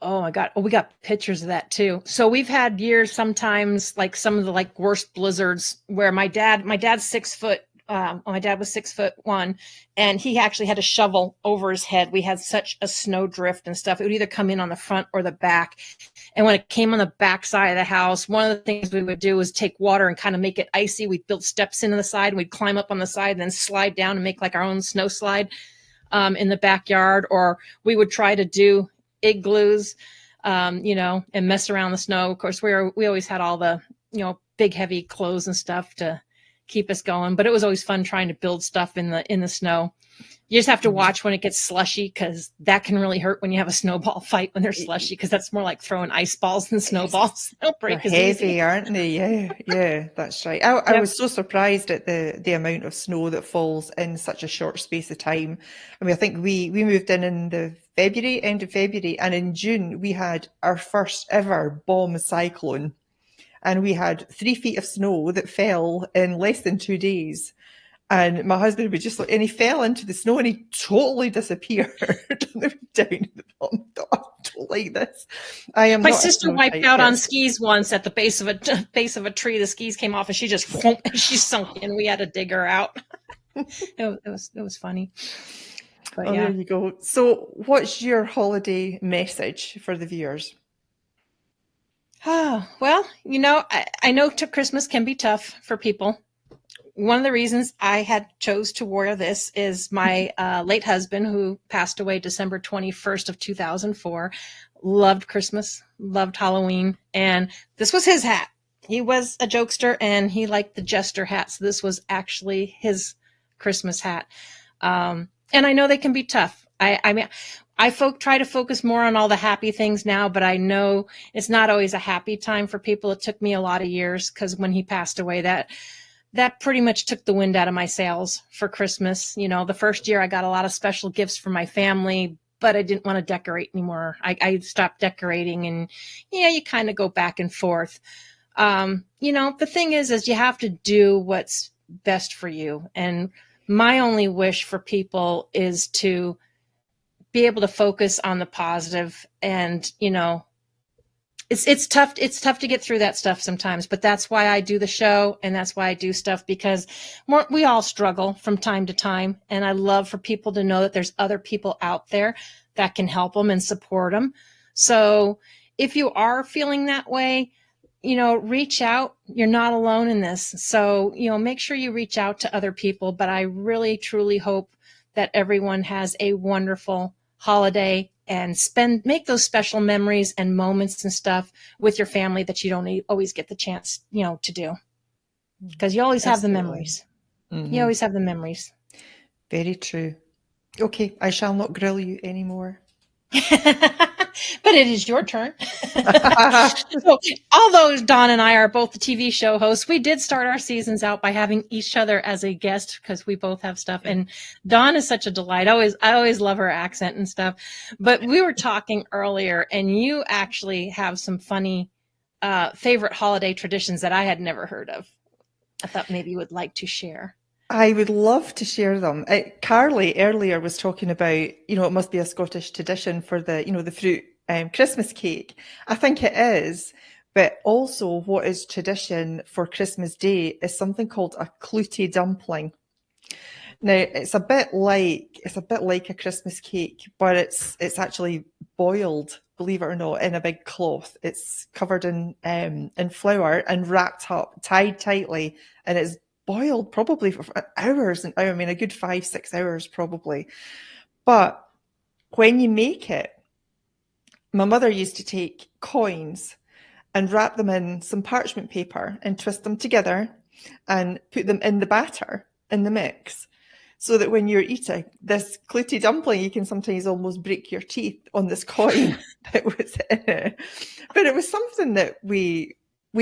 Oh my God. Oh, we got pictures of that too. So we've had years sometimes like some of the worst blizzards where my dad's 6 foot. My dad was 6'1" and he actually had a shovel over his head. We had such a snow drift and stuff. It would either come in on the front or the back. And when it came on the back side of the house, one of the things we would do was take water and kind of make it icy. We'd build steps into the side and we'd climb up on the side and then slide down and make like our own snow slide in the backyard. Or we would try to do igloos, and mess around the snow. Of course, we always had all the, big heavy clothes and stuff to keep us going, but it was always fun trying to build stuff in the snow. You just have to watch when it gets slushy because that can really hurt when you have a snowball fight when they're slushy because that's more like throwing ice balls than snowballs. They'll break They're as heavy, easy. aren't they? Yeah, that's right. I was so surprised at the amount of snow that falls in such a short space of time. I mean, I think we moved in the end of February, and in June we had our first ever bomb cyclone. And we had 3 feet of snow that fell in less than 2 days. And my husband would just and he fell into the snow and he totally disappeared. Down at the bottom. I don't like this. I am My not a sister snow wiped type out on person. skis once at the base of a tree. The skis came off and she just she sunk in. We had to dig her out. It was funny. But Oh, yeah. there you go. So what's your holiday message for the viewers? Oh, well, I know Christmas can be tough for people. One of the reasons I had chose to wear this is my late husband, who passed away December 21st of 2004, loved Christmas, loved Halloween, and this was his hat. He was a jokester and he liked the jester hat, so this was actually his Christmas hat. And I know they can be tough. I mean, try to focus more on all the happy things now, but I know it's not always a happy time for people. It took me a lot of years because when he passed away, that pretty much took the wind out of my sails for Christmas. The first year I got a lot of special gifts from my family, but I didn't want to decorate anymore. I stopped decorating and you kind of go back and forth. The thing is you have to do what's best for you. And my only wish for people is to be able to focus on the positive and, it's tough to get through that stuff sometimes, but that's why I do the show and that's why I do stuff because we all struggle from time to time. And I love for people to know that there's other people out there that can help them and support them. So if you are feeling that way, reach out. You're not alone in this. So, make sure you reach out to other people, but I really, truly hope that everyone has a wonderful holiday and make those special memories and moments and stuff with your family that you don't always get the chance, to do. Because you always have the memories. Mm-hmm. You always have the memories. Very true. Okay, I shall not grill you anymore. But it is your turn. So, although Dawn and I are both the TV show hosts, we did start our seasons out by having each other as a guest because we both have stuff. And Dawn is such a delight. I always love her accent and stuff. But we were talking earlier, and you actually have some funny favorite holiday traditions that I had never heard of. I thought maybe you would like to share. I would love to share them. Carly earlier was talking about, it must be a Scottish tradition for the, the fruit Christmas cake. I think it is, but also what is tradition for Christmas Day is something called a clootie dumpling. Now it's a bit like a Christmas cake, but it's actually boiled, believe it or not, in a big cloth. It's covered in flour and wrapped up, tied tightly, and it's boiled probably for hours and hours. I mean, a good 5-6 hours probably. But when you make it, my mother used to take coins and wrap them in some parchment paper and twist them together and put them in the batter in the mix. So that when you're eating this clootie dumpling, you can sometimes almost break your teeth on this coin that was in it. But it was something that we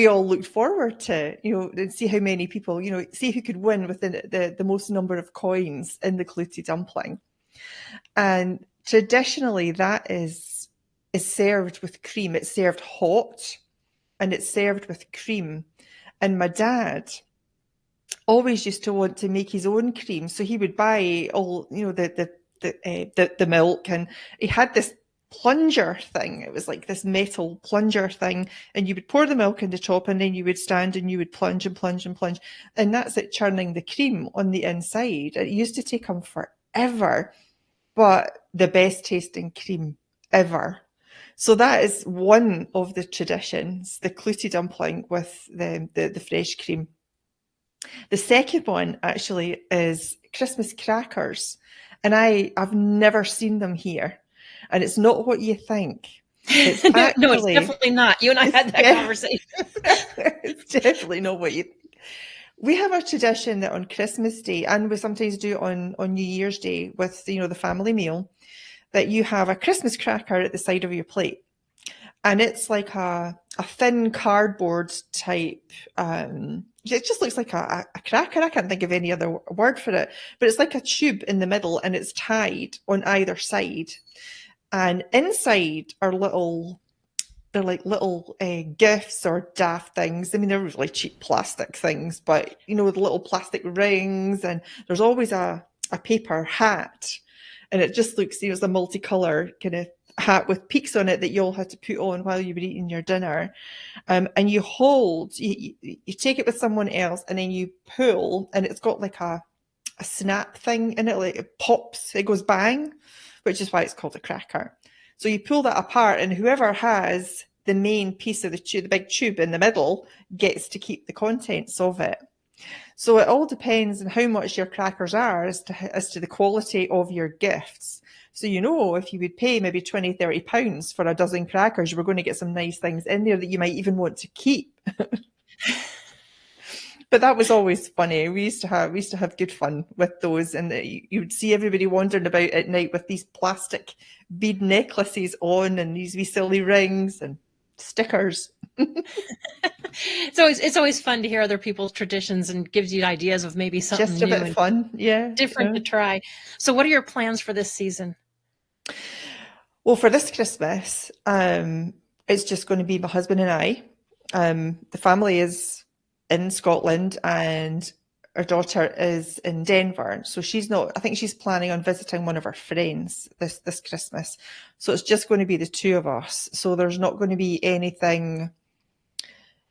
all looked forward to, and see how many people, see who could win with the most number of coins in the clootie dumpling. And traditionally, that is served with cream. It's served hot, and it's served with cream. And my dad always used to want to make his own cream, so he would buy all the milk, and he had this plunger thing. It was like this metal plunger thing, and you would pour the milk in the top, and then you would stand and you would plunge and plunge and plunge, and that's it, churning the cream on the inside. It used to take him forever, but the best tasting cream ever. So that is one of the traditions, the clootie dumpling with the fresh cream. The second one actually is Christmas crackers, and I've never seen them here, and it's not what you think. It's No, it's definitely not. You and I had that conversation. It's definitely not what you think. We have a tradition that on Christmas Day, and we sometimes do it on New Year's Day with the family meal, that you have a Christmas cracker at the side of your plate. And it's like a thin cardboard type, it just looks like a cracker. I can't think of any other word for it, but it's like a tube in the middle, and it's tied on either side. And inside are they're like little gifts or daft things. I mean, they're really cheap plastic things, but with little plastic rings, and there's always a paper hat, and it just looks, it's a multicolor kind of hat with peaks on it that you all had to put on while you were eating your dinner. And you take it with someone else, and then you pull, and it's got like a snap thing in it, like it pops, it goes bang, which is why it's called a cracker. So you pull that apart, and whoever has the main piece of the big tube in the middle, gets to keep the contents of it. So it all depends on how much your crackers are as to the quality of your gifts. So, if you would pay maybe 20, 30 pounds for a dozen crackers, you were going to get some nice things in there that you might even want to keep. But that was always funny. We used to have good fun with those, and you would see everybody wandering about at night with these plastic bead necklaces on, and these wee silly rings and stickers. It's always fun to hear other people's traditions, and gives you ideas of maybe something just a new bit fun, different to try. So what are your plans for this season? Well, for this Christmas, it's just going to be my husband and I. The family is in Scotland, and our daughter is in Denver. So I think she's planning on visiting one of her friends this Christmas. So it's just going to be the two of us. So there's not going to be anything,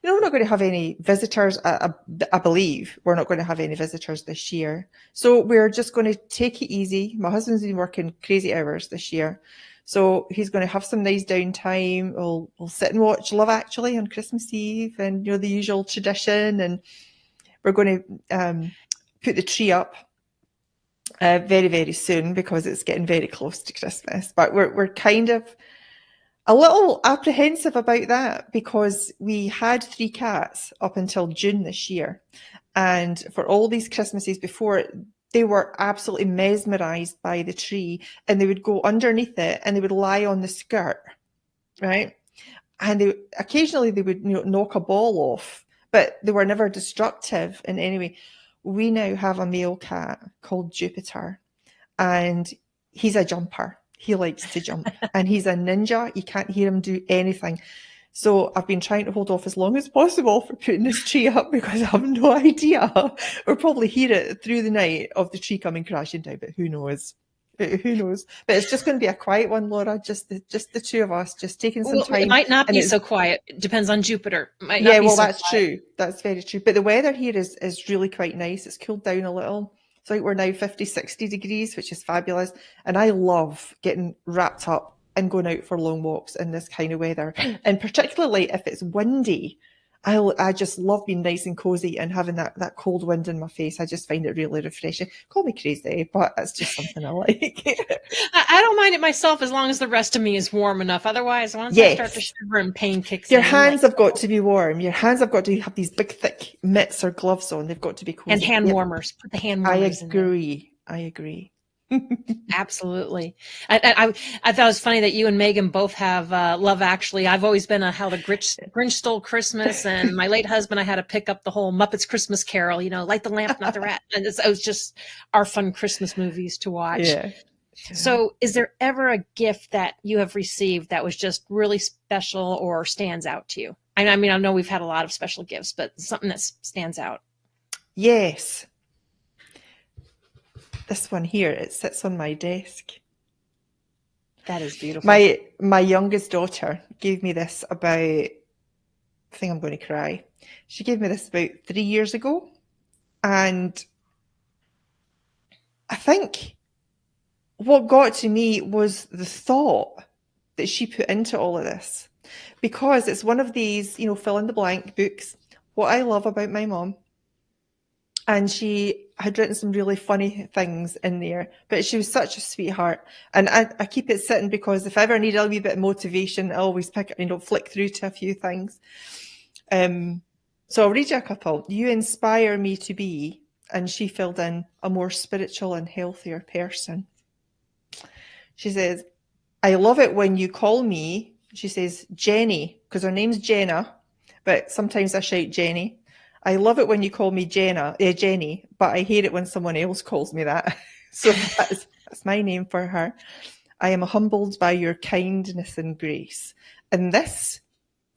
we're not going to have any visitors. I believe we're not going to have any visitors this year. So we're just going to take it easy. My husband's been working crazy hours this year, so he's going to have some nice downtime. We'll sit and watch Love Actually on Christmas Eve, and the usual tradition. And we're going to put the tree up very, very soon, because it's getting very close to Christmas. But we're kind of a little apprehensive about that, because we had 3 cats up until June this year. And for all these Christmases before, they were absolutely mesmerized by the tree, and they would go underneath it and they would lie on the skirt, right? And occasionally they would knock a ball off, but they were never destructive in any way. We now have a male cat called Jupiter, and he's a jumper. He likes to jump, and he's a ninja. You can't hear him do anything. So I've been trying to hold off as long as possible for putting this tree up, because I have no idea. We'll probably hear it through the night of the tree coming crashing down, but who knows? Who knows? But it's just going to be a quiet one, Laura. Just the two of us, just taking some time. It might not be so quiet. It depends on Jupiter. That's true. That's very true. But the weather here is really quite nice. It's cooled down a little. So I think we're now 50, 60 degrees, which is fabulous. And I love getting wrapped up and going out for long walks in this kind of weather. And particularly if it's windy. I just love being nice and cozy and having that cold wind in my face. I just find it really refreshing. Call me crazy, but it's just something I like. I don't mind it myself as long as the rest of me is warm enough. Otherwise, once I start to Yes. shiver and pain kicks Your in, hands have got to be warm. Your hands have got to have these big, thick mitts or gloves on. They've got to be cozy. and hand warmers. Put the hand I warmers in there. agree. Absolutely. I thought it was funny that you and Megan both have Love Actually. I've always been how the Grinch Stole Christmas, and my late husband, I had to pick up the whole Muppets Christmas Carol, light the lamp, not the rat. And it was just our fun Christmas movies to watch. Yeah. So is there ever a gift that you have received that was just really special or stands out to you? I mean, I know we've had a lot of special gifts, but something that stands out. Yes. This one here, it sits on my desk. That is beautiful. My youngest daughter gave me this about, I think I'm going to cry. She gave me this about 3 years ago. And I think what got to me was the thought that she put into all of this. Because it's one of these, fill in the blank books, what I love about my mom. And she had written some really funny things in there, but she was such a sweetheart. And I keep it sitting because if I ever need a wee bit of motivation, I always flick through to a few things. So I'll read you a couple. You inspire me to be, and she filled in, a more spiritual and healthier person. She says, I love it when you call me, she says, Jenny, because her name's Jenna, but sometimes I shout Jenny. I love it when you call me Jenny, but I hate it when someone else calls me that. So that's my name for her. I am humbled by your kindness and grace. And this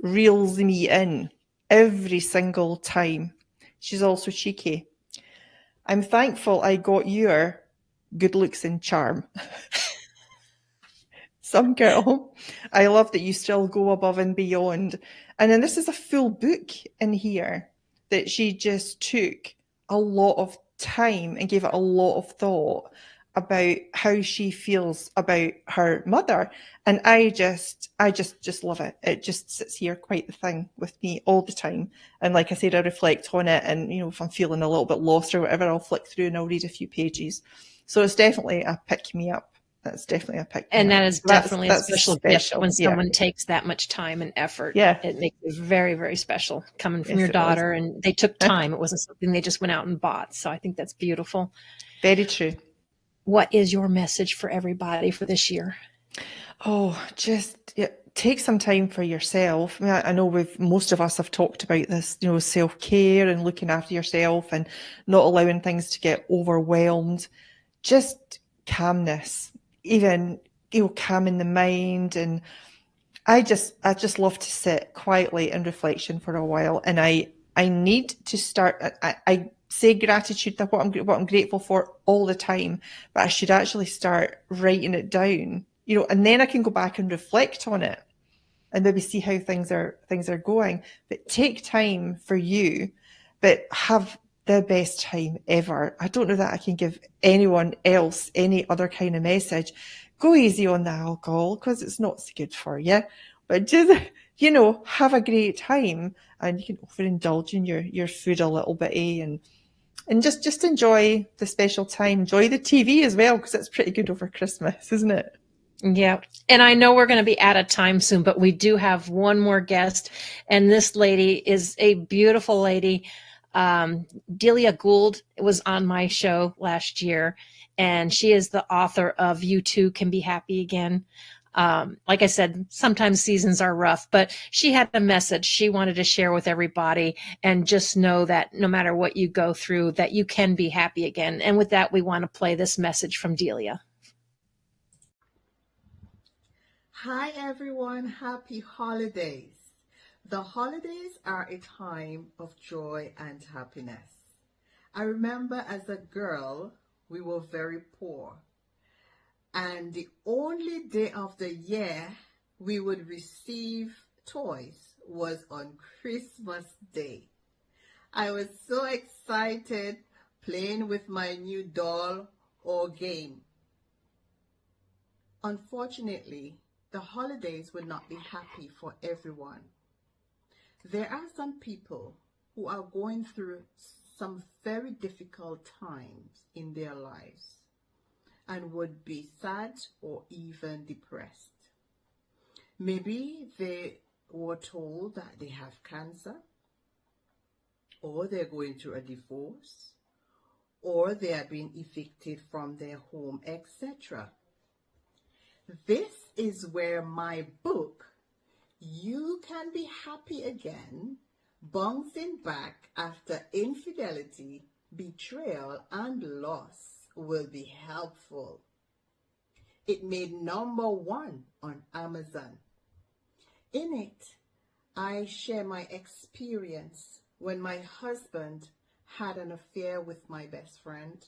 reels me in every single time. She's also cheeky. I'm thankful I got your good looks and charm. Some girl. I love that you still go above and beyond. And then this is a full book in here that she just took a lot of time and gave it a lot of thought about how she feels about her mother. And I just love it. It just sits here quite the thing with me all the time. And like I said, I reflect on it, and if I'm feeling a little bit lost or whatever, I'll flick through and I'll read a few pages. So it's definitely a pick me up. That's definitely a pick me up. And that is definitely a special gift when someone Yeah. takes that much time and effort. Yeah. It makes it very, very special coming from Yes, your it was. daughter. And they took time. It wasn't something they just went out and bought. So I think that's beautiful. Very true. What is your message for everybody for this year? Oh, just take some time for yourself. I mean, I know most of us have talked about this, self-care and looking after yourself and not allowing things to get overwhelmed. Just calmness, even, calming the mind. And I just love to sit quietly in reflection for a while. And I need to start, I say gratitude, that what I'm grateful for all the time, but I should actually start writing it down, and then I can go back and reflect on it and maybe see how things are going. But take time for you, but have the best time ever. I don't know that I can give anyone else any other kind of message. Go easy on the alcohol because it's not so good for you, but just, have a great time, and you can overindulge in your food a little bit, and just enjoy the special time. Enjoy the TV as well, because it's pretty good over Christmas, isn't it? Yeah. And I know we're going to be out of time soon, but we do have one more guest. And this lady is a beautiful lady. Delia Gould was on my show last year, and she is the author of You Too Can Be Happy Again. Like I said, sometimes seasons are rough, but she had a message she wanted to share with everybody, and just know that no matter what you go through, that you can be happy again. And with that, we want to play this message from Delia. Hi everyone, happy holidays. The holidays are a time of joy and happiness. I remember as a girl, we were very poor. And the only day of the year we would receive toys was on Christmas Day. I was so excited playing with my new doll or game. Unfortunately, the holidays would not be happy for everyone. There are some people who are going through some very difficult times in their lives and would be sad or even depressed. Maybe they were told that they have cancer, or they're going through a divorce, or they are being evicted from their home, etc. This is where my book, You Can Be Happy Again, Bouncing Back After Infidelity, Betrayal, and Loss, will be helpful. It made #1 on Amazon. In it, I share my experience when my husband had an affair with my best friend,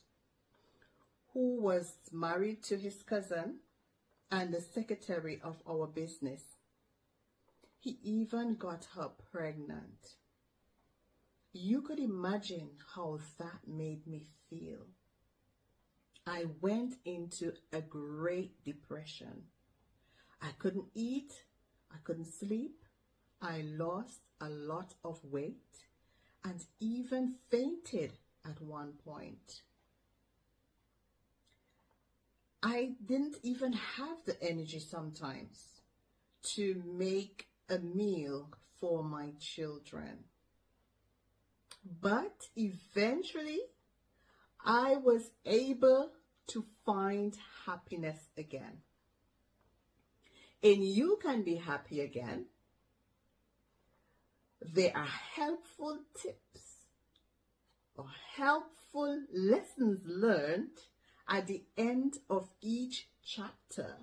who was married to his cousin and the secretary of our business. He even got her pregnant. You could imagine how that made me feel. I went into a great depression. I couldn't eat, I couldn't sleep, I lost a lot of weight and even fainted at one point. I didn't even have the energy sometimes to make a meal for my children. But eventually, I was able to find happiness again. And You Can Be Happy Again, there are helpful tips or helpful lessons learned at the end of each chapter.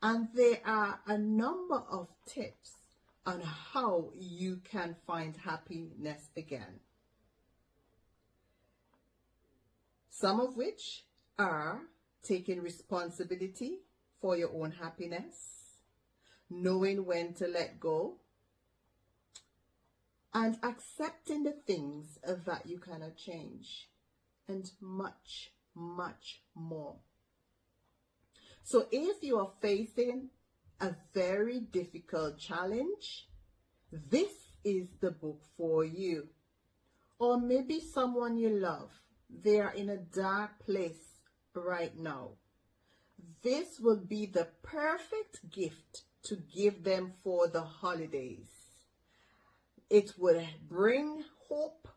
And there are a number of tips on how you can find happiness again. Some of which are taking responsibility for your own happiness, knowing when to let go, and accepting the things that you cannot change, and much, much more. So if you are facing a very difficult challenge, this is the book for you. Or maybe someone you love, they are in a dark place right now. This will be the perfect gift to give them for the holidays. It will bring hope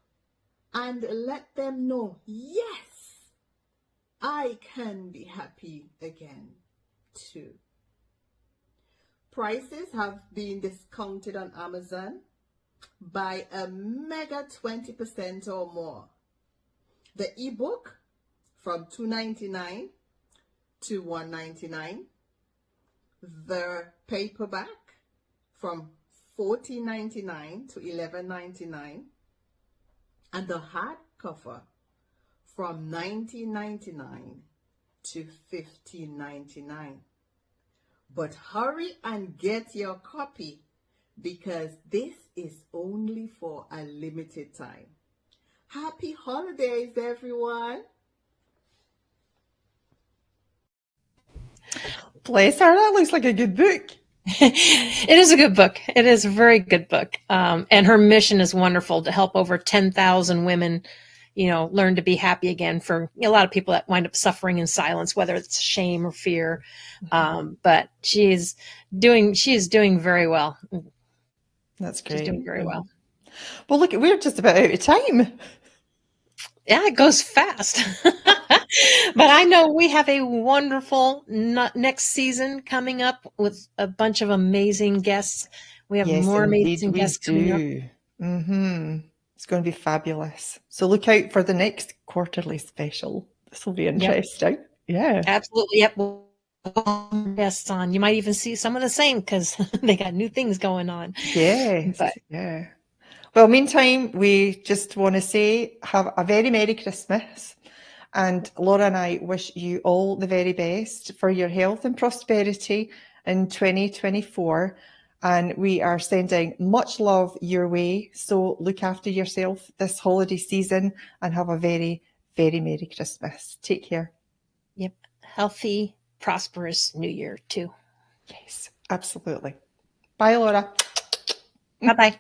and let them know, yes, I can be happy again too. Prices have been discounted on Amazon by a mega 20% or more. The ebook from $2.99 to $1.99. The paperback from $14.99 to $11.99. And the hardcover from $19.99 to $15.99. But hurry and get your copy, because this is only for a limited time. Happy holidays, everyone. Bless her, that looks like a good book. It is a good book. It is a very good book. And her mission is wonderful, to help over 10,000 women, learn to be happy again, for a lot of people that wind up suffering in silence, whether it's shame or fear. But she is doing very well. That's great. She's doing very well. Well, look, we're just about out of time. Yeah, it goes fast. But I know we have a wonderful next season coming up with a bunch of amazing guests. We have more amazing guests coming up. It's going to be fabulous. So look out for the next quarterly special. This will be interesting. Yep. Yeah. Absolutely. Yep. Guests on. You might even see some of the same, because they got new things going on. Yes. Yeah. Well, meantime, we just want to say have a very Merry Christmas. And Laura and I wish you all the very best for your health and prosperity in 2024. And we are sending much love your way. So look after yourself this holiday season and have a very, very Merry Christmas. Take care. Yep. Healthy, prosperous New Year too. Yes, absolutely. Bye, Laura. Bye-bye.